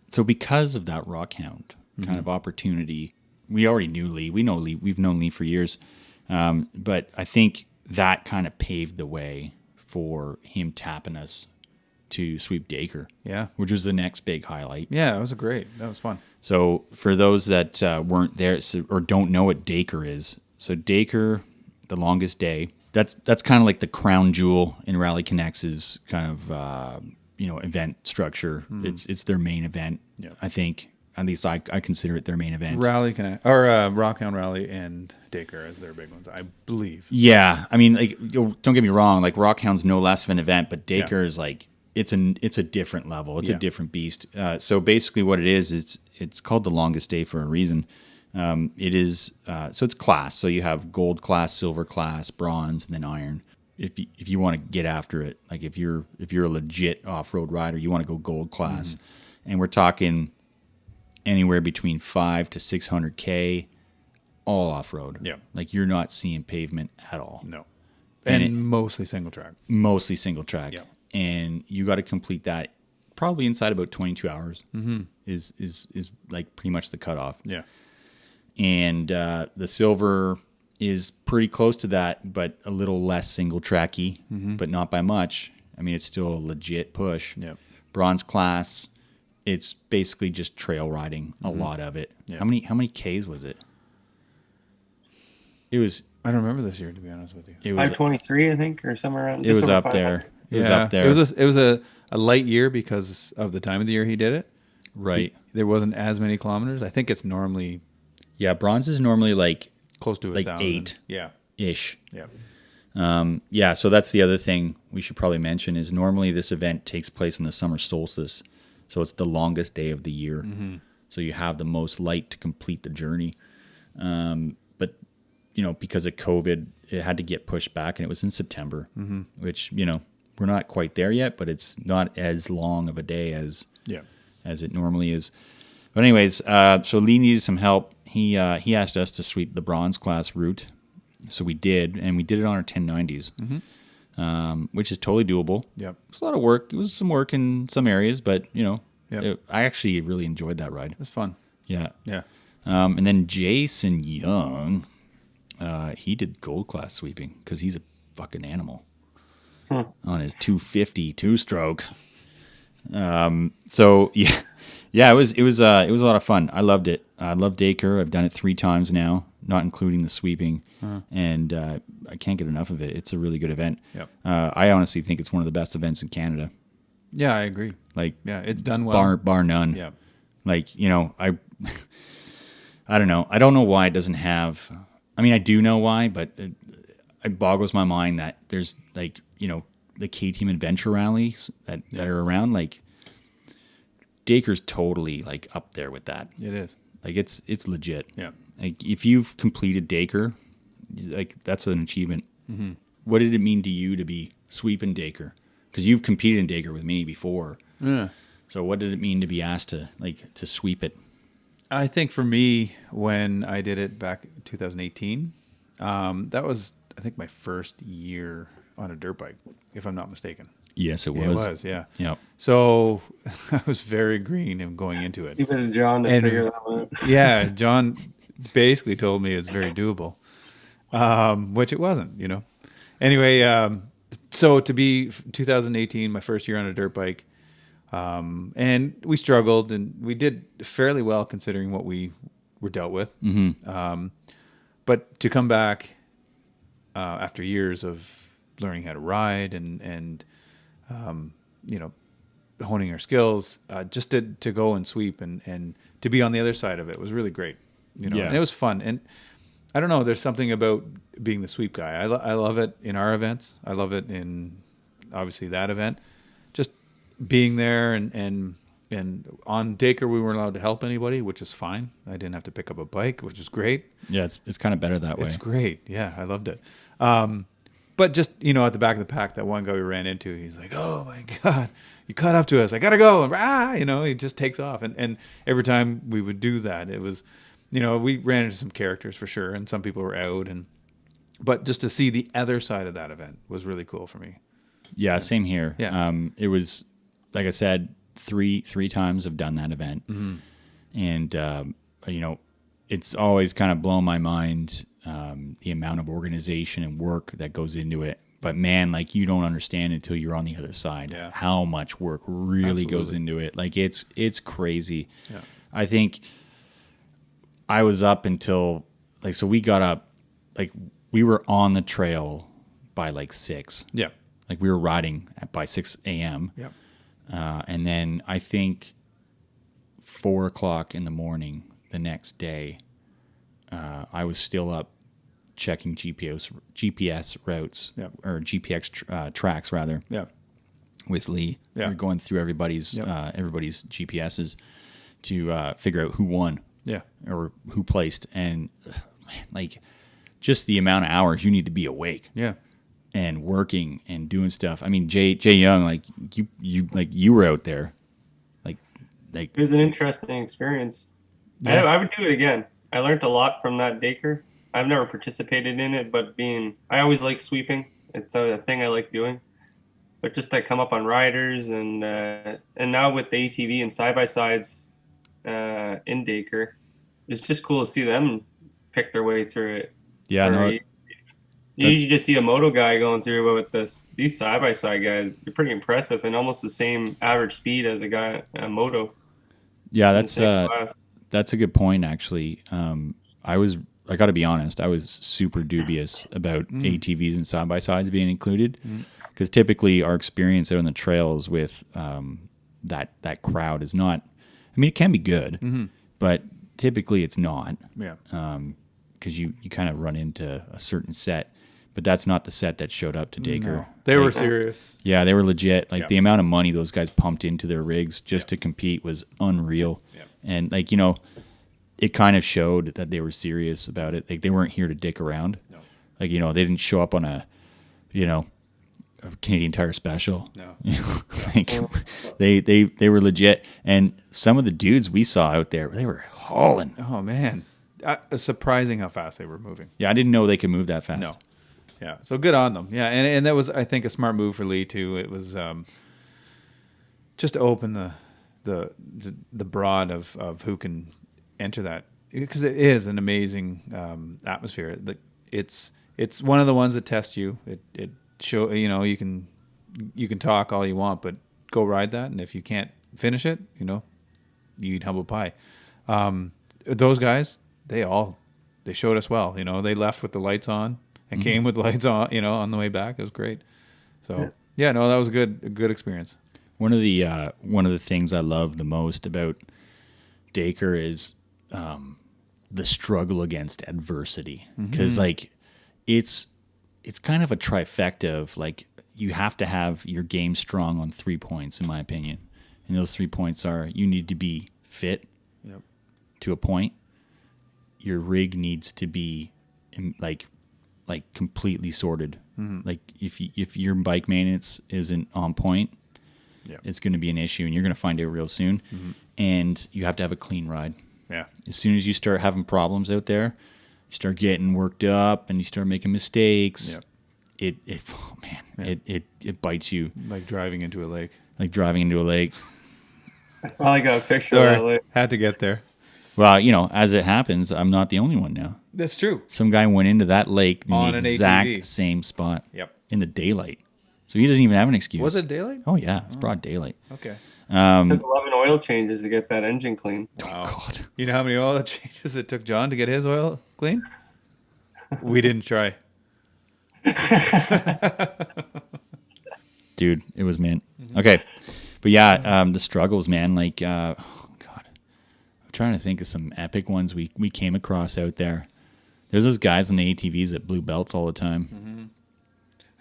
So because of that Rockhound kind of opportunity, we already knew Lee. We know Lee. We've known Lee for years. But I think that kind of paved the way for him tapping us to sweep Daker. Yeah. Which was the next big highlight. Yeah, that was fun. So for those that weren't there or don't know what Daker is, so Daker, the longest day, that's kind of like the crown jewel in Rally Connect's kind of event structure. It's their main event. Yeah. I think. At least I consider it their main event. Rally Rockhound Rally and Daker as their big ones, I believe. Yeah, I mean, like, don't get me wrong. Like, Rockhound's no less of an event, but Daker is like it's a different level. It's a different beast. So basically, what it is it's called the longest day for a reason. It is so it's class. So you have gold class, silver class, bronze, and then iron. If you want to get after it, like if you're a legit off road rider, you want to go gold class, and we're talking anywhere between 500 to 600K, all off road. Yeah. Like you're not seeing pavement at all. No. And And mostly single track. Mostly single track. Yeah. And you got to complete that probably inside about 22 hours. Is like pretty much the cutoff. Yeah. And the silver is pretty close to that, but a little less single tracky, but not by much. I mean, it's still a legit push. Yeah. Bronze class, it's basically just trail riding, a lot of it. Yeah. How many Ks was it? It was I don't remember this year, to be honest with you. 523, I think, or somewhere around. it just was over up 500. there. It was up there. It was a light year because of the time of the year he did it. Right. There wasn't as many kilometers. I think it's normally Yeah, bronze is normally like close to Like 1,000. 8. Yeah. ish. Yeah. Yeah, so that's the other thing we should probably mention is normally this event takes place in the summer solstice. So it's the longest day of the year. So you have the most light to complete the journey. But, because of COVID, it had to get pushed back and it was in September, which, we're not quite there yet, but it's not as long of a day as it normally is. But anyways, so Lee needed some help. He asked us to sweep the bronze class route. So we did, and we did it on our 1090s, which is totally doable. Yep. It was a lot of work. It was some work in some areas, but, Yep. I actually really enjoyed that ride. It was fun. Yeah. Yeah. And then Jason Young, he did gold class sweeping because he's a fucking animal. on his 250 two-stroke. So yeah, it was a lot of fun. I loved it. I love Daker. I've done it 3 times now, not including the sweeping, and I can't get enough of it. It's a really good event. Yep. I honestly think it's one of the best events in Canada. Yeah, I agree. Like, yeah, it's done well. Bar none. Yeah. Like, I don't know. I don't know why it doesn't have. I mean, I do know why, but it boggles my mind that there's like, the K-Team Adventure rallies that are around. Like, Daker's totally like up there with that. It is. Like, it's legit. Yeah. Like, if you've completed Daker, like, that's an achievement. Mm-hmm. What did it mean to you to be sweeping Daker? Because you've competed in Daker with me before. Yeah. So what did it mean to be asked to sweep it? I think for me, when I did it back in 2018, that was, I think, my first year on a dirt bike, if I'm not mistaken. Yes, it was. It was, yeah. Yep. So I was very green in going into it. Even John to figure that out. Yeah, John basically told me it's very doable, which it wasn't, Anyway, so to be 2018, my first year on a dirt bike, and we struggled, and we did fairly well considering what we were dealt with. Mm-hmm. But to come back after years of learning how to ride and honing our skills, just to go and sweep and to be on the other side of it was really great. Yeah. And it was fun. And I don't know, there's something about being the sweep guy. I love it in our events. I love it in obviously that event. Just being there and on Daker we weren't allowed to help anybody, which is fine. I didn't have to pick up a bike, which is great. Yeah, it's kind of better that way. It's great. Yeah, I loved it. But just, at the back of the pack, that one guy we ran into, he's like, "Oh my God, you caught up to us. I got to go." And, he just takes off. And every time we would do that, it was, we ran into some characters for sure. And some people were out. But just to see the other side of that event was really cool for me. Yeah, same here. Yeah. It was, like I said, three times I've done that event. Mm-hmm. And, it's always kind of blown my mind, the amount of organization and work that goes into it. But man, like, you don't understand until you're on the other side how much work really goes into it. Like, it's crazy. Yeah. I think I was up until so we got up, we were on the trail by 6. Yeah. Like, we were riding by 6 a.m. Yep. And then I think 4 o'clock in the morning the next day, I was still up checking GPS routes, or GPX tracks rather. Yeah. With Lee, we were going through everybody's GPSs to figure out who won, or who placed, and just the amount of hours you need to be awake, and working and doing stuff. I mean, Jay Young, you were out there, it was an interesting experience. Yeah. I would do it again. I learned a lot from that Daker. I've never participated in it, but I always like sweeping. It's a thing I like doing. But just to come up on riders and now with the ATV and side-by-sides in Daker, it's just cool to see them pick their way through it. Yeah, no. You usually just see a moto guy going through, but with these side-by-side guys, they're pretty impressive and almost the same average speed as a guy a moto. Yeah, that's a good point, actually. I got to be honest, I was super dubious about ATVs and side-by-sides being included, because typically our experience out on the trails with that crowd is not, I mean, it can be good, but typically it's not. Yeah. Because you kind of run into a certain set, but that's not the set that showed up to Daker. No. They were serious. Yeah, they were legit. The amount of money those guys pumped into their rigs just to compete was unreal. Yeah. And it kind of showed that they were serious about it. They weren't here to dick around. No. They didn't show up on a Canadian Tire special. No. They were legit. And some of the dudes we saw out there, they were hauling. Oh man. Surprising how fast they were moving. Yeah, I didn't know they could move that fast. No. Yeah, so good on them. Yeah, and that was, I think, a smart move for Lee too. It was just to open the broad of who can enter that, because it is an amazing atmosphere. It's one of the ones that tests you. It show you can you can talk all you want, but go ride that. And if you can't finish it, you eat humble pie. Those guys, they showed us well. They left with the lights on and came with the lights on. On the way back, it was great. So yeah, no, that was a good experience. One of the things I love the most about Daker is the struggle against adversity, because like it's kind of a trifecta of like you have to have your game strong on 3 points, in my opinion, and those 3 points are you need to be fit to a point, your rig needs to be like completely sorted. Like if your bike maintenance isn't on point, it's going to be an issue, and you're going to find out real soon. And you have to have a clean ride. Yeah. As soon as you start having problems out there, you start getting worked up and you start making mistakes. Yep. It bites you. Like driving into a lake. I finally got a picture of that lake. Had to get there. Well, as it happens, I'm not the only one now. That's true. Some guy went into that lake in On the an exact ATV. same spot. Yep. In the daylight. So he doesn't even have an excuse. Was it daylight? Oh, yeah. It's broad daylight. Okay. Took 11 oil changes to get that engine clean. Wow. Oh, God. You know how many oil changes it took John to get his oil clean? We didn't try. Dude, it was mint. Okay. But yeah, the struggles, man. Like, God. I'm trying to think of some epic ones we came across out there. There's those guys on the ATVs that blew belts all the time.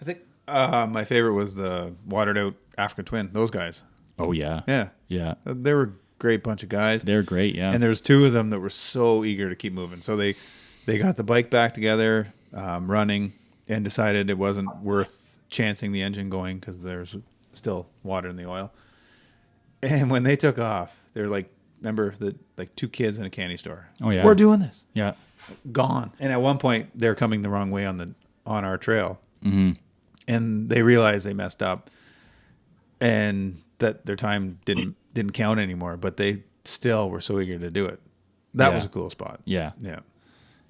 I think my favorite was the watered out African Twin. Those guys. Oh, yeah. Yeah. Yeah. They were a great bunch of guys. They're great, yeah. And there's two of them that were so eager to keep moving. So they got the bike back together, running, and decided it wasn't worth chancing the engine going because there's still water in the oil. And when they took off, they're like, remember like two kids in a candy store. Oh, yeah. We're doing this. Yeah. Gone. And at one point, they're coming the wrong way on our trail. And they realized they messed up and that their time didn't count anymore, but they still were so eager to do it. That was a cool spot. Yeah. Yeah.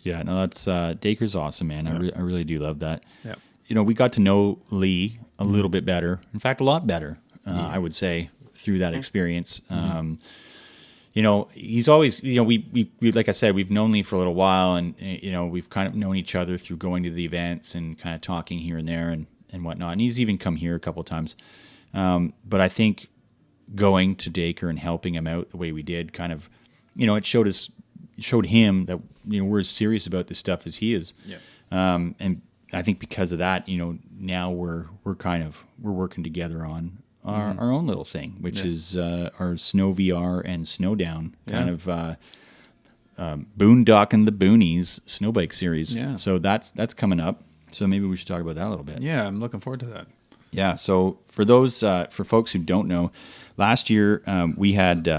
Yeah. No, that's Daker's awesome, man. I really do love that. Yeah. We got to know Lee a little bit better. In fact, a lot better, I would say, through that experience. He's always, we like I said, we've known Lee for a little while, and we've kind of known each other through going to the events and kind of talking here and there and whatnot. And he's even come here a couple of times. But I think going to Daker and helping him out the way we did kind of, it showed him that, we're as serious about this stuff as he is. Yeah. And I think because of that, now we're working together on our own little thing, which is our Snow VR and Snowdown kind of boondocking the boonies snowbike series. Yeah. So that's coming up. So maybe we should talk about that a little bit. Yeah, I'm looking forward to that. Yeah. So for those for folks who don't know, last year we started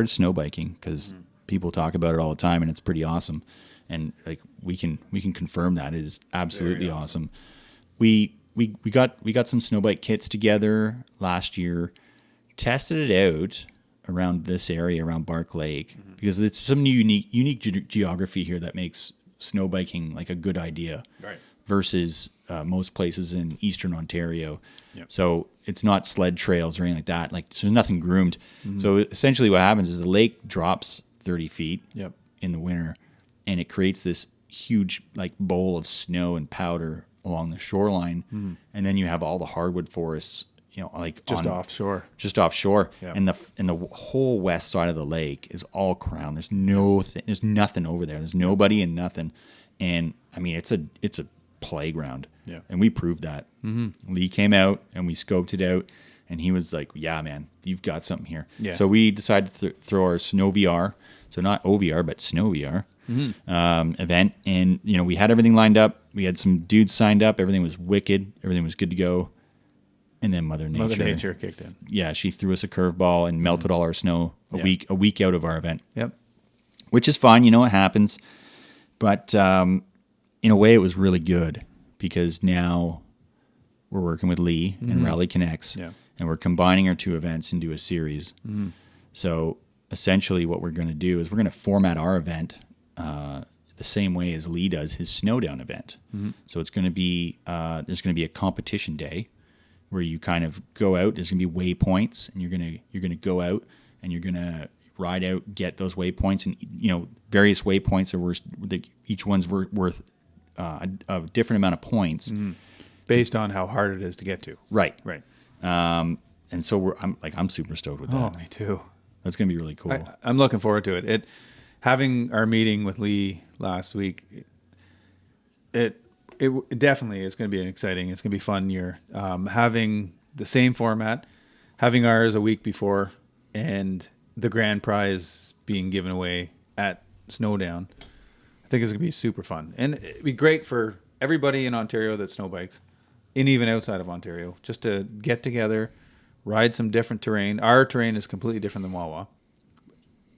snowbiking because people talk about it all the time, and it's pretty awesome. And like we can confirm that it is absolutely awesome. We got some snowbike kits together last year, tested it out around this area around Bark Lake because it's some unique geography here that makes snowbiking like a good idea, Right. versus most places in Eastern Ontario. Yep. So it's not sled trails or anything like that. Like so there's nothing groomed. So essentially what happens is the lake drops 30 feet Yep. in the winter, and it creates this huge like bowl of snow and powder along the shoreline, and then you have all the hardwood forests, like Just offshore. Yeah. And the whole west side of the lake is all crowned. There's there's nothing over there. There's nobody and nothing, and I mean it's a playground. Yeah. And we proved that. Lee came out and we scoped it out, and he was like, "Yeah, man, you've got something here." Yeah. So we decided to throw our Snow VR, so not OVR but Snow VR event, and we had everything lined up. We had some dudes signed up. Everything was wicked. Everything was good to go. And then Mother Nature kicked in. Yeah, she threw us a curveball and melted all our snow a week out of our event. Yep. Which is fine, it happens. But in a way, it was really good because now we're working with Lee and Rally Connects, Yeah. and we're combining our two events into a series. So essentially, what we're going to do is we're going to format our event the same way as Lee does his Snowdown event. So it's going to be there's going to be a competition day where you kind of go out. There's going to be waypoints, and you're gonna go out and you're gonna ride out, get those waypoints, and various waypoints are worth. Each one's worth a different amount of points based on how hard it is to get to. Right. And so I'm super stoked with that. Oh, me too. That's gonna be really cool. I'm looking forward to it. Having our meeting with Lee last week, it definitely is going to be exciting. It's going to be fun year. Having the same format, having ours a week before, and the grand prize being given away at Snowdown, I think it's going to be super fun. And it'd be great for everybody in Ontario that snow bikes, and even outside of Ontario, just to get together, ride some different terrain. Our terrain is completely different than Wawa.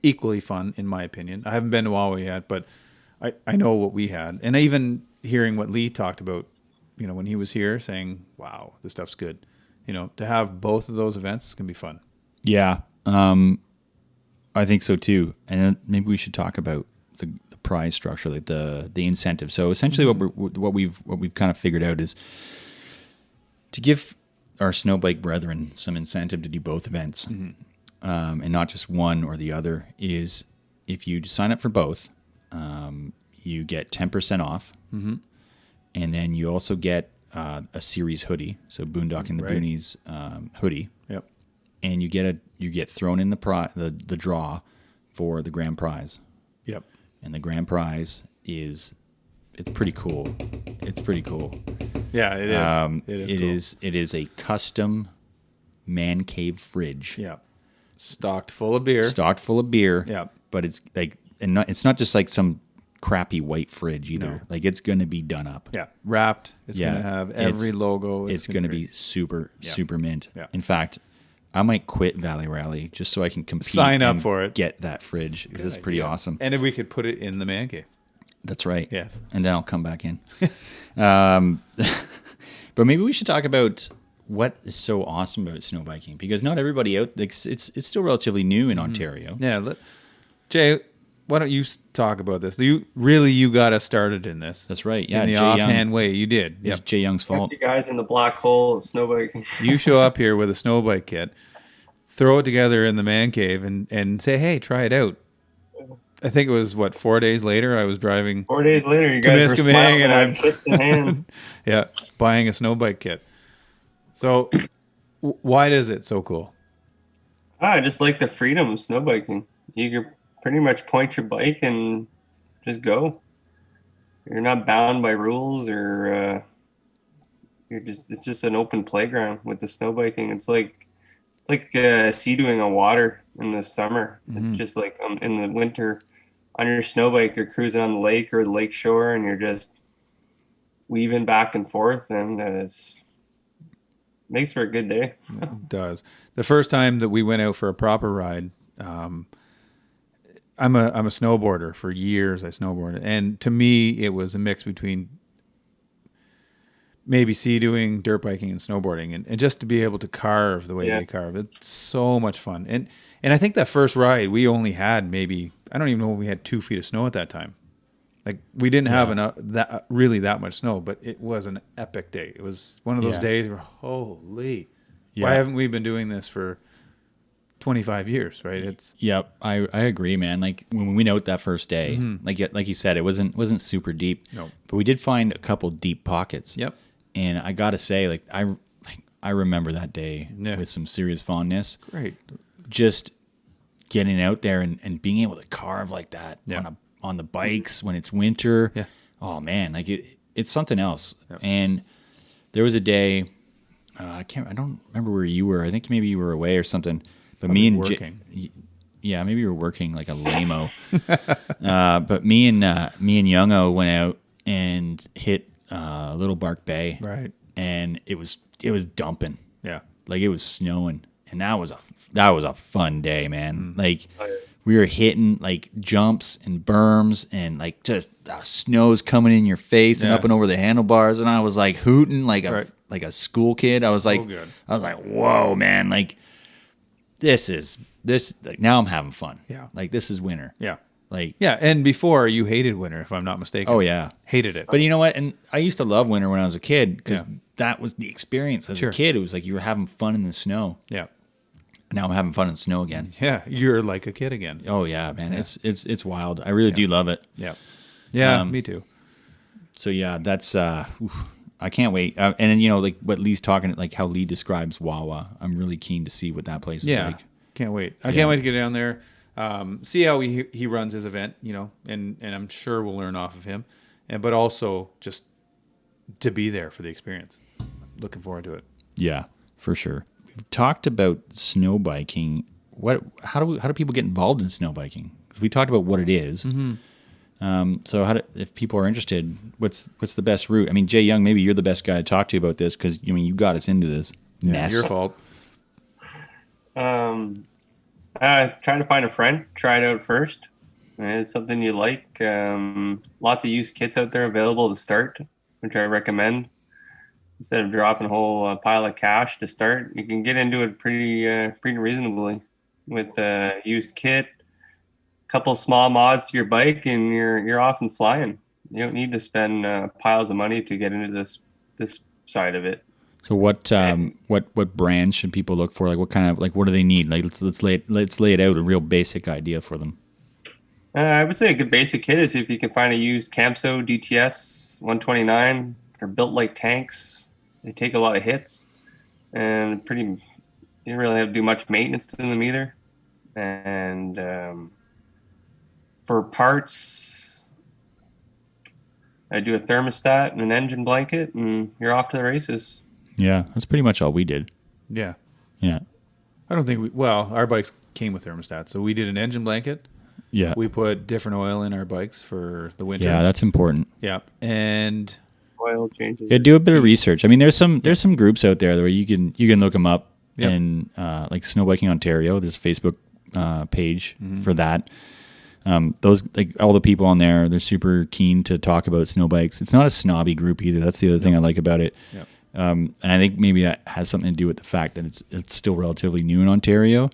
Equally fun, in my opinion. I haven't been to Wawa yet, but I know what we had. And even hearing what Lee talked about, when he was here, saying, wow, this stuff's good. To have both of those events is going to be fun. Yeah, I think so too. And maybe we should talk about the prize structure, like the incentive. So essentially what we've kind of figured out is to give our snow bike brethren some incentive to do both events. And not just one or the other, is if you sign up for both, you get 10% off. And then you also get a series hoodie, so Boondocking the Boonies hoodie. Yep. And you get thrown in the draw for the grand prize. Yep. And the grand prize it's pretty cool. It's pretty cool. Yeah, it is. It is a custom man cave fridge. Yeah. Stocked full of beer. Yeah. But it's it's not just like some crappy white fridge either. No. Like, it's going to be done up. Yeah. Wrapped. It's going to have every logo. It's going to be super mint. Yeah. In fact, I might quit Valley Rally just so I can compete. Sign up for it. Get that fridge, because it's pretty awesome. And if we could put it in the man cave. That's right. Yes. And then I'll come back in. But maybe we should talk about what is so awesome about snow biking, because not everybody it's still relatively new in Ontario. Yeah. Jay, why don't you talk about this? You got us started in this. That's right. Yeah. In the Jay offhand Young, way. You did. It's Jay Young's fault. You guys in the black hole of snow biking. You show up here with a snow bike kit, throw it together in the man cave, and say, hey, try it out. I think it was 4 days later. I was driving. 4 days later, you guys were smiling and I'm kits in hand. Yeah, buying a snow bike kit. So, why is it so cool? I just like the freedom of snow biking. You can pretty much point your bike and just go. You're not bound by rules, or it's just an open playground with the snow biking. It's like sea doing on water in the summer. It's just like in the winter on your snow bike, you're cruising on the lake or the lake shore, and you're just weaving back and forth, and makes for a good day. It does. The first time that we went out for a proper ride, I'm a snowboarder. For years I snowboarded, and to me it was a mix between maybe sea doing, dirt biking, and snowboarding, and just to be able to carve the way they carve, it's so much fun. And I think that first ride we only had maybe, I don't even know if we had 2 feet of snow at that time. Like, we didn't have enough that much snow, but it was an epic day. It was one of those days where, holy, why haven't we been doing this for 25 years, right? Yep, I agree, man. Like, when we went out that first day, like you said, it wasn't super deep. No. But we did find a couple deep pockets. Yep. And I gotta say, I remember that day with some serious fondness. Great. Just getting out there and being able to carve like that on the bikes when it's winter. Yeah. Oh man, like it's something else. Yep. And there was a day, I don't remember where you were. I think maybe you were away or something. But Probably me and working. Maybe you were working like a lame-o. But me and Youngo went out and hit Little Bark Bay. Right. And it was dumping. Yeah. Like, it was snowing, and that was a fun day, man. Like, we were hitting like jumps and berms, and like just snow's coming in your face and up and over the handlebars, and I was like hooting like a school kid. I was like, whoa, man! Like, this like, now I'm having fun. Yeah. Like, this is winter. Yeah. Like, Yeah, and before you hated winter, if I'm not mistaken. oh yeah, Hated it. but you know what? And I used to love winter when I was a kid because Yeah. that was the experience. As Sure. a kid, it was like you were having fun in the snow. Yeah. Now I'm having fun in the snow again. Yeah, you're like a kid again. Oh yeah, man, it's wild. I really do love it. Yeah. Yeah, me too. So yeah, that's I can't wait. And then, you know, like what Lee's talking, like how Lee describes Wawa. I'm really keen to see what that place is Yeah. like. Can't wait. I can't wait to get down there. See how he runs his event, you know, and I'm sure we'll learn off of him. But also just to be there for the experience. Looking forward to it. Yeah, for sure. We've talked about snow biking. How do people get involved in snow biking? Because we talked about what it is. So if people are interested, what's the best route? I mean, Jay Young, maybe you're the best guy to talk to about this because you got us into this mess. Your fault. Try to find a friend. Try it out first. And it's something you like. Lots of used kits out there available to start, which I recommend. Instead of dropping a whole pile of cash to start, you can get into it pretty reasonably with a used kit, couple small mods to your bike, and you're off and flying. You don't need to spend piles of money to get into this side of it. So what brands should people look for? Like what kind of what do they need? Like let's lay it out, a real basic idea for them. I would say a good basic kit is if you can find a used Camso DTS 129. They're built like tanks. They take a lot of hits, and you don't really have to do much maintenance to them either. And for parts, I do a thermostat and an engine blanket, and you're off to the races. Yeah, that's pretty much all we did. Yeah. Yeah. I don't think our bikes came with thermostats. So we did an engine blanket. Yeah. We put different oil in our bikes for the winter. Yeah, that's important. Yeah. And Oil changes. Yeah, do a bit of research. I mean, there's some groups out there where you can look them up, and like Snow Biking Ontario. There's a Facebook page for that. Those all the people on there, they're super keen to talk about snow bikes. It's not a snobby group either. That's the other thing I like about it. Yep. And I think maybe that has something to do with the fact that it's still relatively new in Ontario.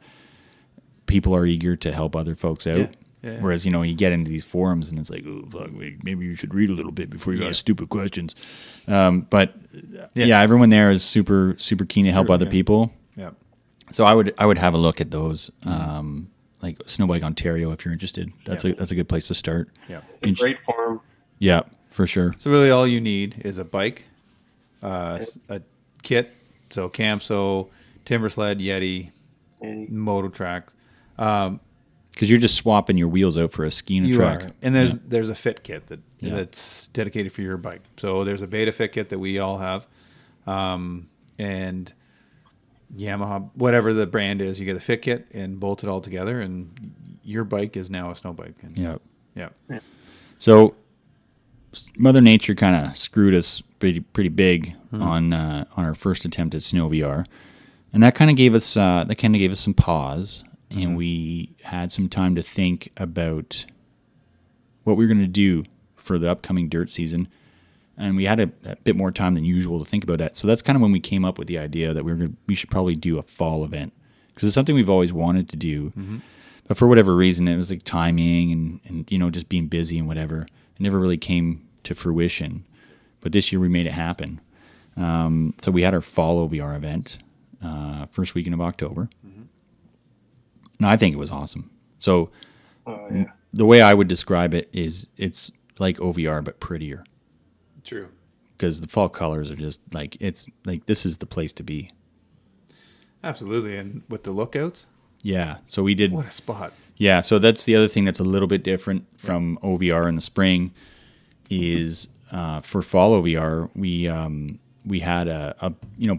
People are eager to help other folks out. Yeah. Yeah. Whereas, you get into these forums and it's like, oh, fuck, maybe you should read a little bit before you ask stupid questions. But everyone there is super, super keen to help other people. Yeah. So I would have a look at those, like Snowbike Ontario, if you're interested. That's a good place to start. Yeah. It's a great forum. Yeah, for sure. So really all you need is a bike, a kit, so Camso, timber sled, Yeti, Moto Track. Because you're just swapping your wheels out for a ski and a track. Are. And there's a fit kit that's dedicated for your bike. So there's a beta fit kit that we all have. And Yamaha, whatever the brand is, you get the fit kit and bolt it all together, and your bike is now a snow bike. And, yeah. So Mother Nature kind of screwed us pretty big on our first attempt at snow VR, and that kind of gave us some pause, and we had some time to think about what we were going to do for the upcoming dirt season. And we had a bit more time than usual to think about that. So that's kind of when we came up with the idea that we should probably do a fall event, because it's something we've always wanted to do. But for whatever reason, it was like timing and just being busy and whatever. It never really came to fruition. But this year we made it happen. So we had our fall OVR event first weekend of October. And I think it was awesome. So the way I would describe it is it's like OVR but prettier. True. Because the fall colors are just it's like this is the place to be. Absolutely. And with the lookouts? Yeah. So we did. What a spot. Yeah. So that's the other thing that's a little bit different from OVR in the spring is for fall OVR, we had a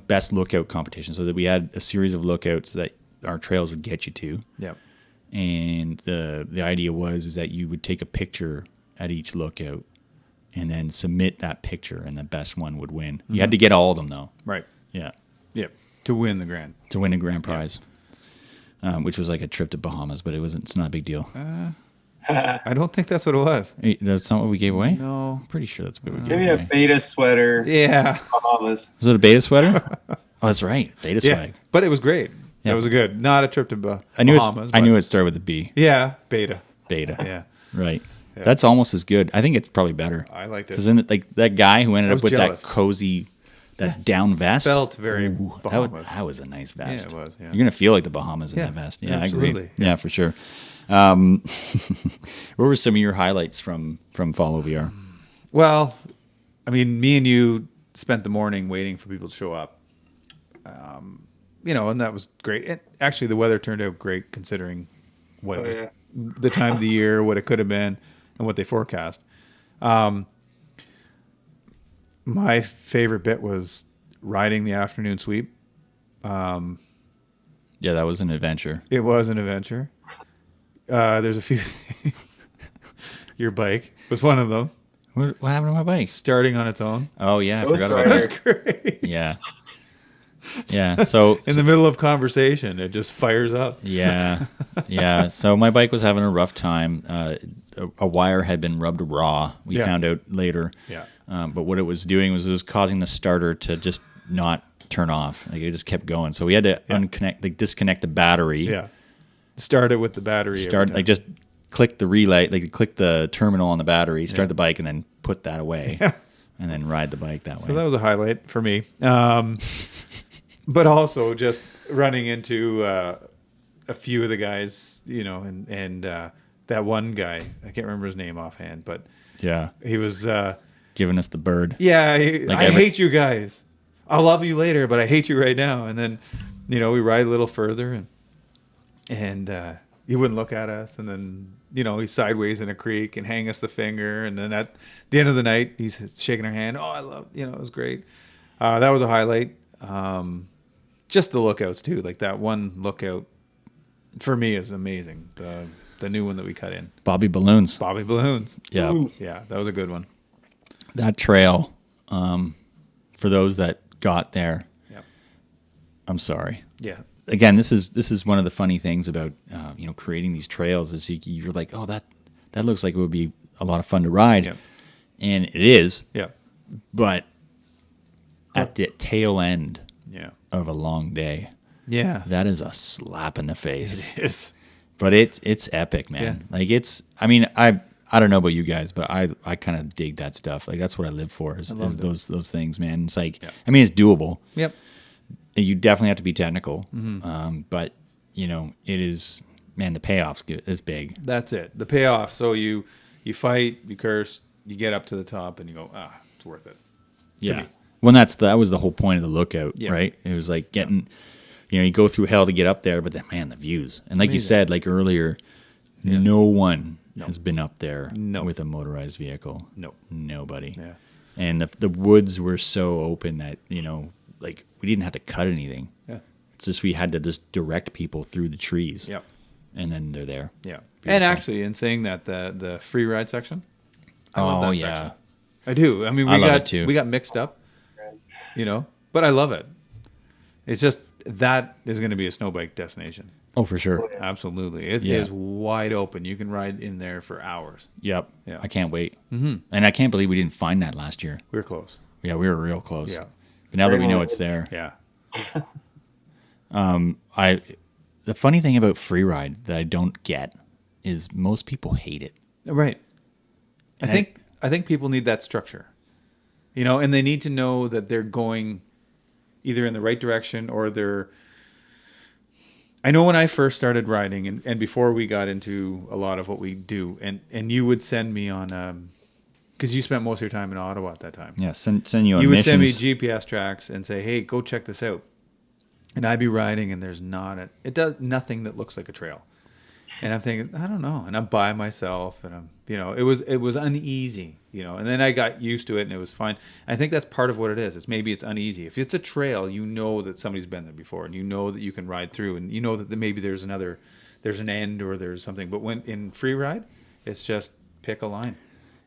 best lookout competition, so that we had a series of lookouts that our trails would get you to. Yeah. And the idea is that you would take a picture at each lookout and then submit that picture, and the best one would win. You had to get all of them, though. Right. Yeah. Yeah. To win the grand. To win a grand prize, which was like a trip to Bahamas, but it's not a big deal. I don't think that's what it was. Hey, that's not what we gave away? No. I'm pretty sure that's what we gave Maybe away. a beta sweater. Yeah. Bahamas. Was it a beta sweater? Oh, that's right. Beta swag. But it was great. Yeah. That was good. Not a trip to Bahamas. I knew it started with a B. Yeah. Beta. Beta. Yeah. Right. Yeah. That's almost as good. I think it's probably better. I liked it. Because then, like that guy who ended I up was with jealous. that cozy, that down vest, Felt very that was a nice vest. Yeah, it was, yeah. You're gonna feel like the Bahamas in Yeah, that vest. Yeah, I absolutely. agree. Yeah, for sure. What were some of your highlights from Follow VR? Well, I mean, me and you spent the morning waiting for people to show up. And that was great. Actually, the weather turned out great considering what Oh, it was, yeah. the time of the year, what it could have been, and what they forecast. My favorite bit was riding the afternoon sweep. Yeah, that was an adventure. It was an adventure. There's a few things. Your bike was one of them. What happened to my bike? Starting on its own. Oh yeah, I Ghost forgot about Rider. that. That's great. Yeah, yeah. So In the middle of conversation, it just fires up. yeah, yeah. So my bike was having a rough time. A wire had been rubbed raw. We Yeah. found out later. Yeah. But what it was doing was it was causing the starter to just not turn off. Like it just kept going. So we had to disconnect the battery. Yeah. Start it with the battery. every Start time. just click the relay, click the terminal on the battery, start the bike, and then put that away, Yeah. and then ride the bike that way. So that was a highlight for me. But also just running into a few of the guys, and that one guy, I can't remember his name offhand, but yeah, he was, giving us the bird. I every- hate you guys. I'll love you later, but I hate you right now. And then, we ride a little further and he wouldn't look at us. And then, he's sideways in a creek and hang us the finger. And then at the end of the night, he's shaking our hand. Oh, I love, it was great. That was a highlight. Just the lookouts too. Like that one lookout for me is amazing. The new one that we cut in. Bobby Balloons. Bobby Balloons. Yeah, Yeah, that was a good one. that trail. For those that got there, Yep. I'm sorry. Yeah. Again, this is one of the funny things about creating these trails is you're like, oh, that looks like it would be a lot of fun to ride, Yep. and it is. Yeah. But at the tail end Yeah. of a long day, Yeah. that is a slap in the face. It is. But it's epic, man. Yeah. Like I don't know about you guys, but I kind of dig that stuff. Like that's what I live for is those things, man. It's like it's doable. Yep. You definitely have to be technical, but it is, man. The payoff's good. It's big. That's it. The payoff. So you fight, you curse, you get up to the top, and you go, it's worth it. Yeah. me. Well, that was the whole point of the lookout, Yeah. right? It was like getting, you go through hell to get up there, but then, man, the views. And like you Amazing. said, like earlier, no one No. has been up there No. with a motorized vehicle. No. Nobody. Yeah. And the woods were so open that, like we didn't have to cut anything. Yeah. It's just we had to just direct people through the trees. Yep. And then they're there. Yeah. Beautiful. And actually, in saying that, the free ride section, I love Oh, that yeah. section. I do. I mean, I love it too. we got mixed up, but I love it. It's just that is going to be a snow bike destination. Oh, for sure. Absolutely. It Yeah. is wide open. You can ride in there for hours. Yep. Yeah. I can't wait. Mm-hmm. And I can't believe we didn't find that last year. We're close. Yeah, we were real close. Yeah. But now that Very we know well. it's there, Yeah. the funny thing about freeride that I don't get is most people hate it. Right. And I think people need that structure. And they need to know that they're going either in the right direction or they're I know when I first started riding and before we got into a lot of what we do and you would send me on because you spent most of your time in Ottawa at that time. Yeah, send you on You would missions. send me GPS tracks and say, "Hey, go check this out." And I'd be riding and there's it does nothing that looks like a trail. And I'm thinking, I don't know. And I'm by myself and I'm, it was uneasy, and then I got used to it and it was fine. I think that's part of what it is. It's uneasy. If it's a trail, that somebody's been there before and that you can ride through and that maybe there's an end or there's something. But when in free ride, it's just pick a line.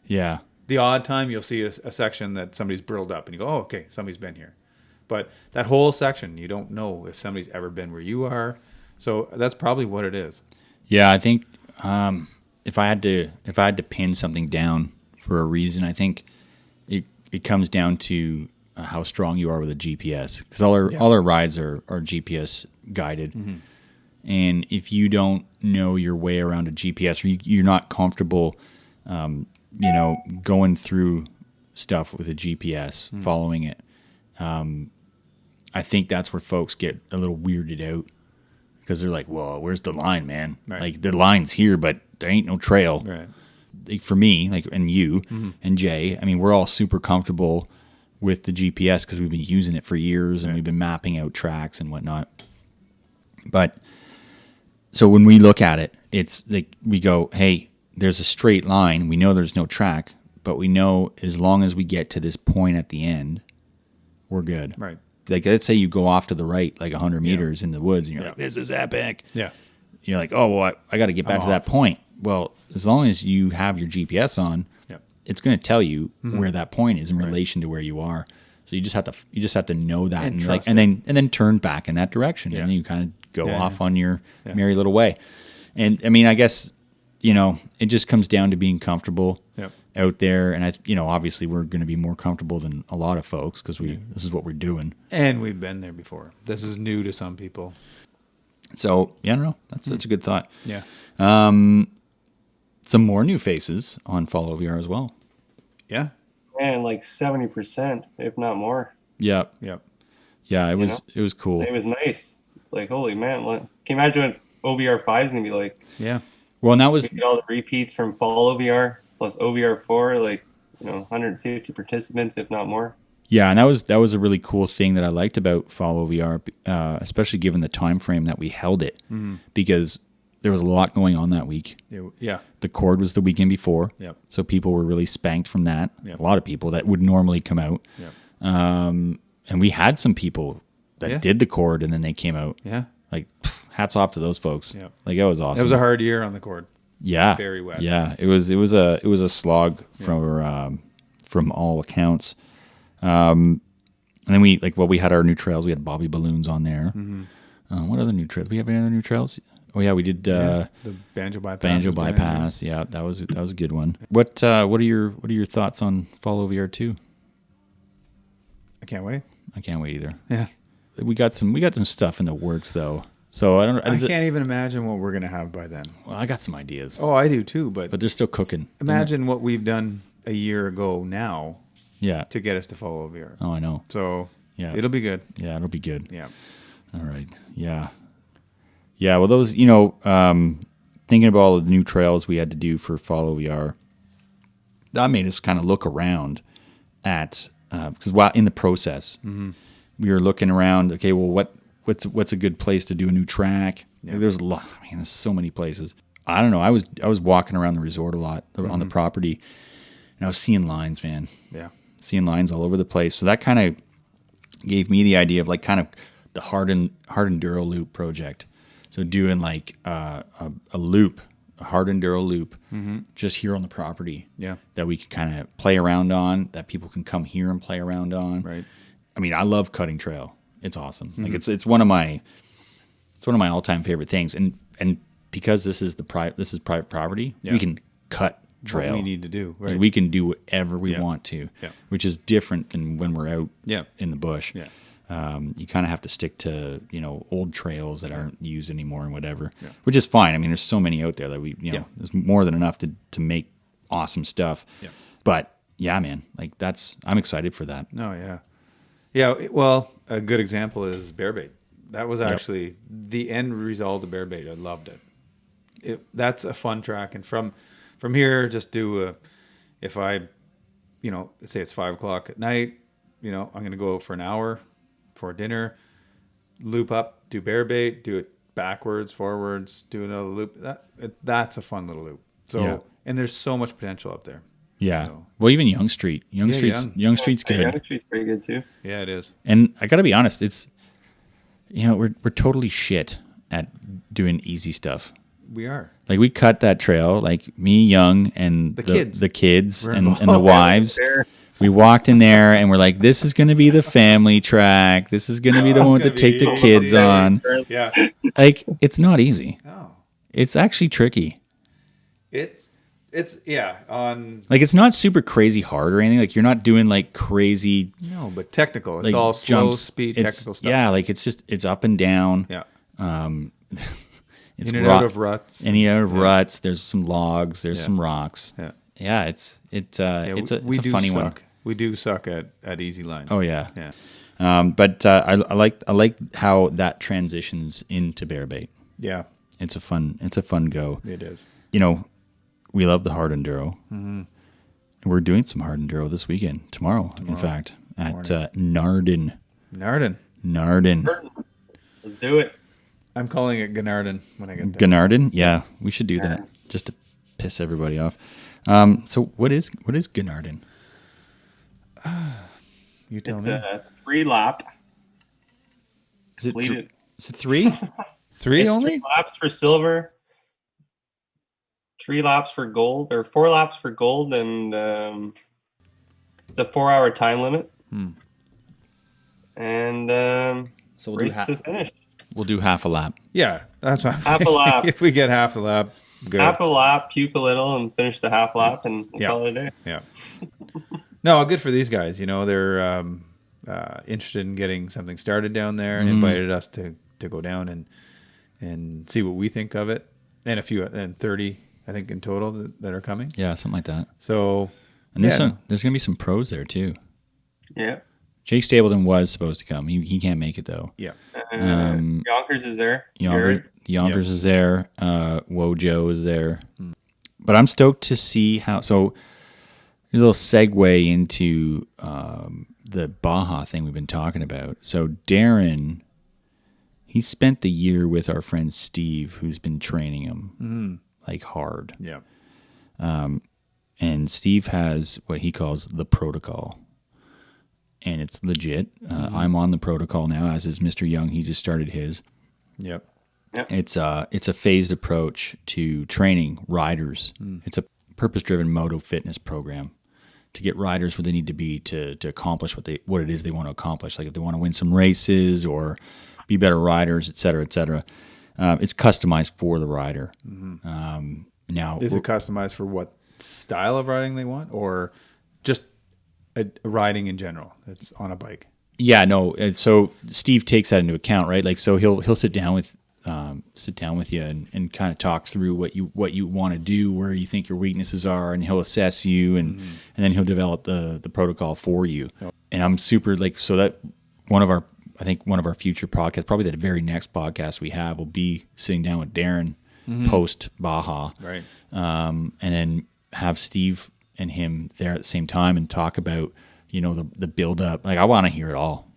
Yeah. The odd time you'll see a section that somebody's burled up and you go, oh, okay, somebody's been here. But that whole section, you don't know if somebody's ever been where you are. So that's probably what it is. Yeah, I think if I had to pin something down for a reason, I think it comes down to how strong you are with a GPS because all our rides are GPS guided, And if you don't know your way around a GPS, or you're not comfortable, going through stuff with a GPS, following it, I think that's where folks get a little weirded out because they're like, well, where's the line, man? Right. Like the line's here, but there ain't no trail. Right. Like, for me, and you and Jay, I mean, we're all super comfortable with the GPS because we've been using it for years and we've been mapping out tracks and whatnot. But so when we look at it, it's like we go, hey, there's a straight line. We know there's no track, but we know as long as we get to this point at the end, we're good. Right. Like, let's say you go off to the right, like 100 meters in the woods, and you're like, this is epic. Yeah. You're like, oh, well, I got to get back to that point. Well, as long as you have your GPS on, it's going to tell you where that point is in relation to where you are. So you just have to know that and then turn back in that direction, and then you kind of go off on your merry little way. And I mean, I guess it just comes down to being comfortable out there, and obviously we're going to be more comfortable than a lot of folks because this is what we're doing, and we've been there before. This is new to some people. So I don't know. That's a good thought. Yeah. Some more new faces on Follow VR as well. Yeah. And like 70%, if not more. Yep. Yeah, it was cool. It was nice. It's like, holy man, can you imagine what OVR 5 is gonna be like? Yeah. Well, and that was all the repeats from Follow VR plus OVR 4, 150 participants, if not more. Yeah, and that was a really cool thing that I liked about Follow VR, especially given the time frame that we held it, because there was a lot going on that week. Yeah. The cord was the weekend before, so people were really spanked from that. Yep. A lot of people that would normally come out, and we had some people that did the cord and then they came out. Yeah. Like, hats off to those folks. Yeah. Like, that was awesome. It was a hard year on the cord. Yeah. Very wet. Yeah. It was a slog from all accounts. And then we had our new trails. We had Bobby Balloons on there. What other new trails? Do we have any other new trails? Oh yeah, we did the Banjo Bypass. Banjo Bypass. Yeah, that was a good one. What are your thoughts on Follow VR 2? I can't wait. I can't wait either. Yeah. We got some stuff in the works though. So I can't even imagine what we're gonna have by then. Well, I got some ideas. Oh, I do too, but they're still cooking. Imagine what we've done a year ago now. Yeah. To get us to Follow VR. Oh, I know. So yeah, it'll be good. Yeah, it'll be good. Yeah. All right. Yeah. Yeah. Well, those, thinking about all the new trails we had to do for Follow VR, that made us kind of look around at, because while in the process, we were looking around. Okay, well, what's a good place to do a new track? Yeah. There's a lot. I mean, there's so many places. I don't know. I was walking around the resort a lot on the property, and I was seeing lines, man. Yeah. Seeing lines all over the place. So that kind of gave me the idea of like kind of the hard enduro loop project. So doing like a loop, a hard enduro loop, just here on the property. Yeah. That we can kind of play around on, that people can come here and play around on. Right. I mean, I love cutting trail. It's awesome. Like it's one of my all-time favorite things. And because this is private property, we can cut trail. What we need to do. Right. Like we can do whatever we want to, which is different than when we're out in the bush. Yeah. You kind of have to stick to, old trails that aren't used anymore and whatever, which is fine. I mean, there's so many out there that there's more than enough to make awesome stuff. Yeah. But yeah, man, like I'm excited for that. No, yeah. Yeah. Well, a good example is bear bait. That was actually the end result of bear bait. I loved it. That's a fun track. And from here, just do if I, let's say it's 5:00 at night, I'm going to go for an hour for dinner, loop up, do bear bait, do it backwards, forwards, do another loop. That's a fun little loop. So, and there's so much potential up there. Yeah. So. Well, even Young Street. Young Street's good. Young Street's pretty good too. Yeah, it is. And I got to be honest, it's, we're totally shit at doing easy stuff. We are. Like we cut that trail, like me, Young, and the kids and the wives. We walked in there and we're like, this is going to be the family track. This is going to be the one to take the kids on. Yeah. Like, it's not easy. No. It's actually tricky. It's on. Like, it's not super crazy hard or anything. Like, you're not doing like crazy. No, but technical. It's like, all slow jumps. speed technical stuff. Yeah, like it's up and down. Yeah. It's in and out of ruts. In and out of ruts. There's some logs. There's some rocks. Yeah. Yeah, it's a funny suck. one. We do suck at easy lines. Oh yeah. Yeah. But I like how that transitions into bear bait. Yeah. It's a fun go. It is. You know, we love the hard enduro. Mm-hmm. We're doing some hard enduro this weekend, tomorrow. In fact, at Naarden. Naarden. Let's do it. I'm calling it Ganarden when I get there. Ganarden? Yeah, we should do that just to piss everybody off. So what is Ganarden? You tell It's me. a 3-lap. Is it Complete it. Is it 3? 3 It's only? 3 laps for silver, 3 laps for gold, or 4 laps for gold, and it's a 4-hour time limit. And So we'll race to finish. We'll do half a lap. Yeah, that's what I'm Half a thinking. lap. If we get half a lap, good. Half a lap, puke a little, and finish the half lap, and call it a day. Yeah. No, good for these guys. You know, they're interested in getting something started down there. Invited us to go down and see what we think of it, and 30, I think, in total that are coming. Yeah, something like that. So, And there's going to be some pros there too. Yeah. Jake Stapleton was supposed to come. He can't make it though. Yeah. Yonkers is there. Yonkers is there. Wojo is there. But I'm stoked to see how. So, a little segue into the Baja thing we've been talking about. So Darren, he spent the year with our friend Steve, who's been training him like hard. Yeah. And Steve has what he calls the protocol. And it's legit. I'm on the protocol now, as is Mr. Young. He just started his. Yep. It's a phased approach to training riders. It's a purpose-driven moto fitness program to get riders where they need to be to accomplish what it is they want to accomplish. Like if they want to win some races or be better riders, et cetera, et cetera. It's customized for the rider. Now, Is it customized for what style of riding they want, or just a riding in general? It's on a bike. Yeah, no. And so Steve takes that into account, right? Like, so he'll sit down with you and kind of talk through what you want to do, where you think your weaknesses are, and he'll assess you, and then he'll develop the protocol for you. And I'm super so that one of our future podcasts, probably the very next podcast we have, will be sitting down with Darren post Baja, Right. And then have Steve and him there at the same time and talk about the build up. Like, I want to hear it all.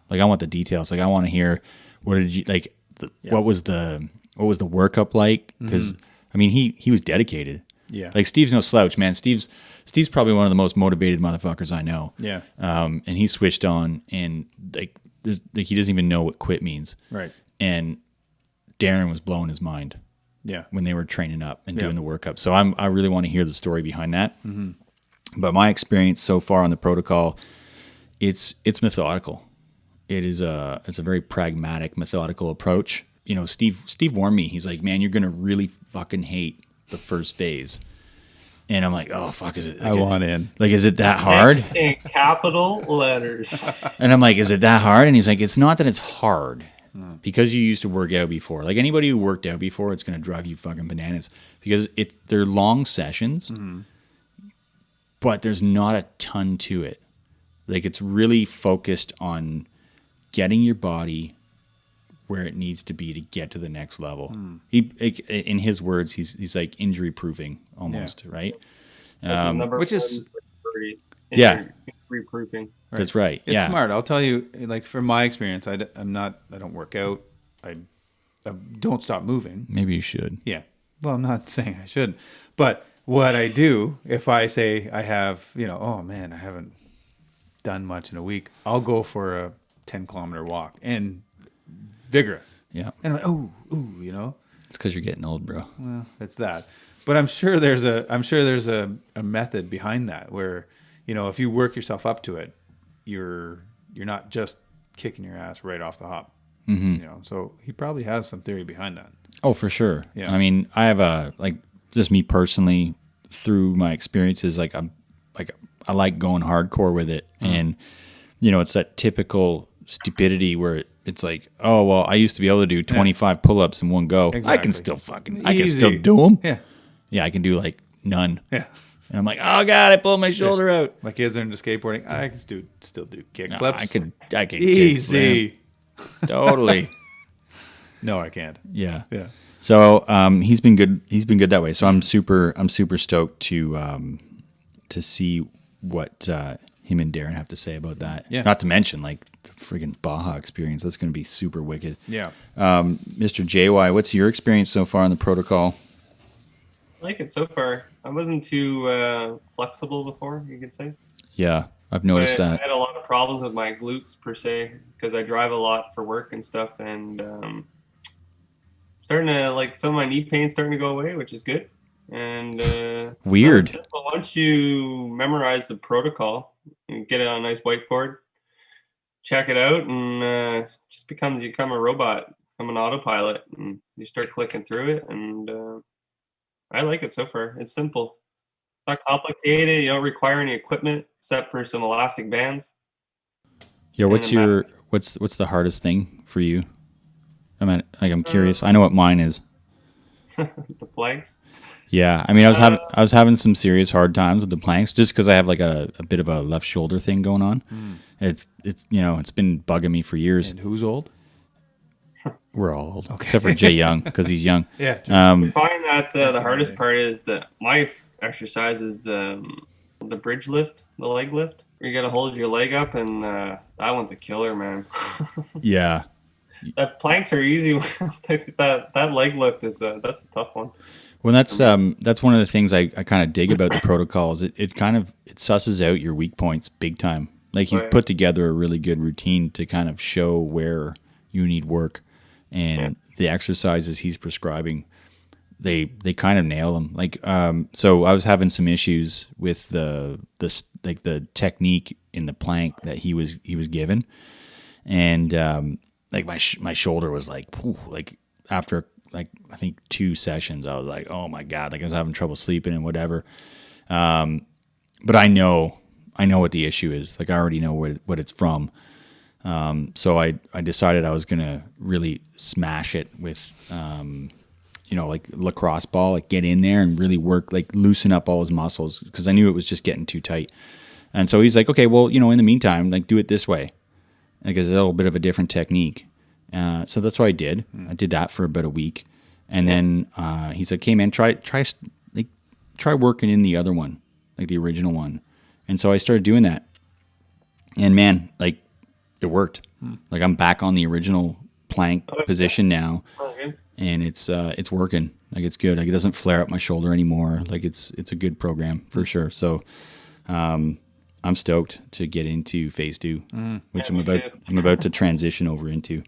Like, I want the details. Like, I want to hear what did you like. What was the workup like? Because I mean, he was dedicated. Yeah. Like, Steve's no slouch, man. Steve's probably one of the most motivated motherfuckers I know. Yeah. And he switched on, and he doesn't even know what quit means. Right. And Darren was blowing his mind. Yeah. When they were training up and doing the workup. So I really want to hear the story behind that. But my experience so far on the protocol, it's methodical. It's a very pragmatic, methodical approach. Steve warned me. He's like, man, you're going to really fucking hate the first phase. And I'm like, oh, fuck, is it? I want in. Like, is it that hard? In capital letters. And I'm like, is it that hard? And he's like, it's not that it's hard. Because you used to work out before. Like, anybody who worked out before, it's going to drive you fucking bananas. Because they're long sessions, but there's not a ton to it. Like, it's really focused on getting your body where it needs to be to get to the next level. In his words, he's like injury proofing almost, right? Which is injury proofing. That's right. It's smart. I'll tell you, like, from my experience, I don't work out. I don't stop moving. Maybe you should. Yeah. Well, I'm not saying I shouldn't. But what I do, if I say I have, oh man, I haven't done much in a week, I'll go for a 10-kilometer walk, and vigorous. Yeah. And I'm like, It's because you're getting old, bro. Well, it's that. But I'm sure there's a method behind that where, if you work yourself up to it, you're not just kicking your ass right off the hop. So he probably has some theory behind that. Oh, for sure. Yeah. I mean, I have just me personally, through my experiences, I like going hardcore with it. And, it's that typical stupidity where it's like, oh well, I used to be able to do 25 pull-ups in one go. I can still do them. Yeah. Yeah, I can do like none. Yeah. And I'm like, oh god, I pulled my shoulder out. My kids are into skateboarding. I can still do kick No, flips. I could Easy. Totally. No, I can't. Yeah. Yeah. So he's been good. He's been good that way. So I'm super stoked to see what him and Darren have to say about that. Yeah. Not to mention like the friggin' Baja experience. That's going to be super wicked. Yeah. Mr. JY, what's your experience so far on the protocol? I like it so far. I wasn't too flexible before, you could say. Yeah, I've noticed I that. had a lot of problems with my glutes per se because I drive a lot for work and stuff, and starting to like some of my knee pain starting to go away, which is good. And Weird. simple. Once you memorize the protocol and get it on a nice whiteboard, check it out, and just you become a robot, become an autopilot, and you start clicking through it. And I like it so far. It's simple. It's not complicated. You don't require any equipment except for some elastic bands. Yeah, what's the hardest thing for you? I'm curious. I know what mine is. The planks. Yeah, I mean, I was having some serious hard times with the planks just because I have like a bit of a left shoulder thing going on. It's it's been bugging me for years. And who's old? We're all old, except for Jay Young because he's young. Yeah. I find that the hardest part is my exercise is the bridge lift, the leg lift. You got to hold your leg up, and that one's a killer, man. Yeah. Planks are easy. that leg lift is that's a tough one. Well, that's one of the things I kind of dig about the protocols. It susses out your weak points big time. Like he's put together a really good routine to kind of show where you need work, and the exercises he's prescribing, they kind of nail them. Like so I was having some issues with the technique in the plank that he was given, and like my shoulder was like after like I think 2 sessions I was like, oh my god, like I was having trouble sleeping and whatever. But I know what the issue is. Like I already know what it's from. So I decided I was gonna really smash it with like lacrosse ball, like get in there and really work, like loosen up all his muscles because I knew it was just getting too tight. And so he's like, okay, well, in the meantime, like do it this way. Like it's a little bit of a different technique. So that's what I did. I did that for about a week. And then he's like, hey man, try working in the other one, like the original one. And so I started doing that. And man, like it worked. Like I'm back on the original plank position now. And it's working. Like it's good. Like it doesn't flare up my shoulder anymore. Like it's a good program for sure. So I'm stoked to get into phase 2, which I'm about to transition over into.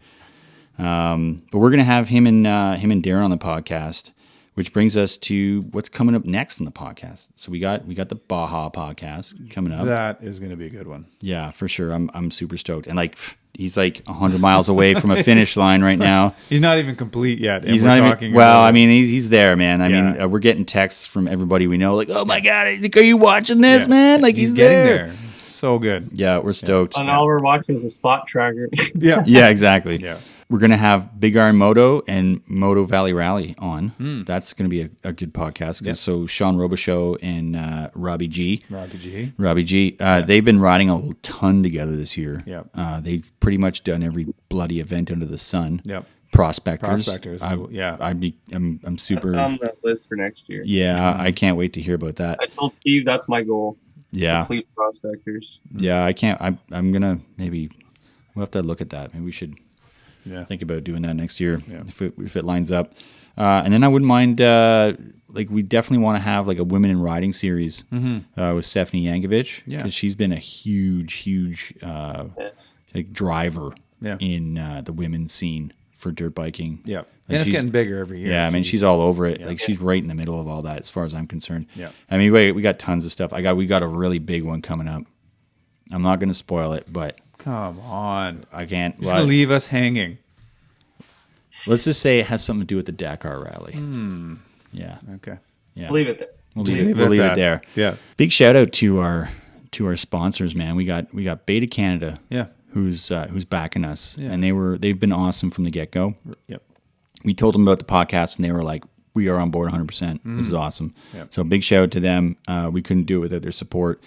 But we're gonna have him and Darren on the podcast, which brings us to what's coming up next on the podcast. So we got the Baja podcast coming up. That is going to be a good one. Yeah, for sure. I'm super stoked. And like he's like 100 miles away from a finish line right now. He's not even complete yet. He's not even. Well, I mean, he's there, man. I mean, we're getting texts from everybody we know, like, "Oh my god, are you watching this, man?" Like he's getting there. So good. Yeah, we're stoked. And all we're watching is a spot tracker. Yeah. Yeah, exactly. Yeah. We're going to have Big Iron Moto and Moto Valley Rally on. That's going to be a good podcast. Yeah. So Sean Robichaux and Robbie G. They've been riding a ton together this year. Yeah. They've pretty much done every bloody event under the sun. Yep. Prospectors. I'm super. That's on the list for next year. Yeah, I can't wait to hear about that. I told Steve that's my goal. Yeah. Complete prospectors. Yeah, I can't. I'm gonna maybe we'll have to look at that. Maybe we should. Yeah. Think about doing that next year if it lines up. And then I wouldn't mind, we definitely want to have like a women in riding series with Stephanie Yankovic. Yeah. Because she's been a huge like driver in the women's scene for dirt biking. Yeah. Like and it's getting bigger every year. Yeah, I mean, she's all over it. Yeah. Like she's right in the middle of all that as far as I'm concerned. Yeah. I mean, we got tons of stuff. We got a really big one coming up. I'm not going to spoil it, but... Come on. I can't. You're going to leave us hanging. Let's just say it has something to do with the Daker rally. Yeah. Okay. Yeah. Leave it there. We'll leave it there. Yeah. Big shout out to our sponsors, man. We got Beta Canada. Yeah. who's backing us, Yeah. and they've been awesome from the get go. Yep. We told them about the podcast, and they were like, "We are on board 100%. This is awesome." Yep. So big shout out to them. We couldn't do it without their support.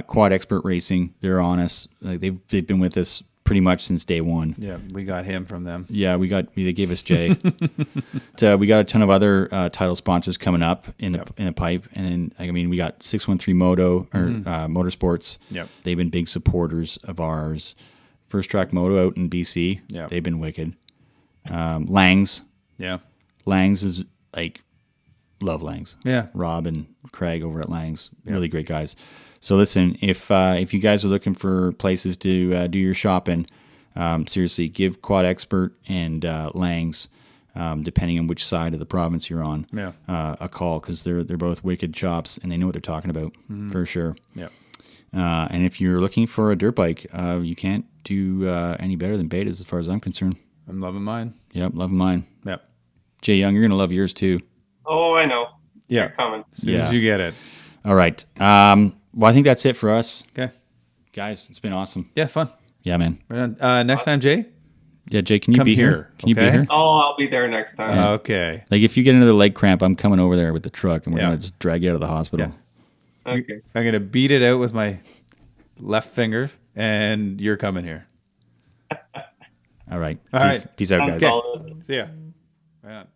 Quad Expert Racing, they're on us. Like they've been with us pretty much since day one. Yeah, we got him from them. Yeah, they gave us Jay. We got a ton of other title sponsors coming up in the pipe, and then, we got 613 Moto or Motorsports. Yep. They've been big supporters of ours. First Track Moto out in BC. Yep. They've been wicked. Langs. Yeah. Langs is love Langs. Yeah. Rob and Craig over at Langs, really great guys. So listen, if you guys are looking for places to do your shopping, seriously, give Quad Expert and Langs, depending on which side of the province you're on, a call, because they're both wicked shops and they know what they're talking about for sure. Yeah. And if you're looking for a dirt bike, you can't do any better than Betas as far as I'm concerned. I'm loving mine. Yep, loving mine. Yep. Jay Young, you're gonna love yours too. Oh, I know. Yeah. They're coming. As soon as you get it. All right. Well, I think that's it for us, Okay. guys. It's been awesome. Yeah, fun. Yeah, man. Right on. Next time, Jay? Yeah, Jay, can you Come be here? here, Can you be okay? here? Oh, I'll be there next time. Okay. Like, if you get another leg cramp, I'm coming over there with the truck, and we're Yeah. gonna just drag you out of the hospital. Yeah. Okay. I'm going to beat it out with my left finger, and you're coming here. All right. All right. Peace out, Sounds guys. solid. See ya. Right on.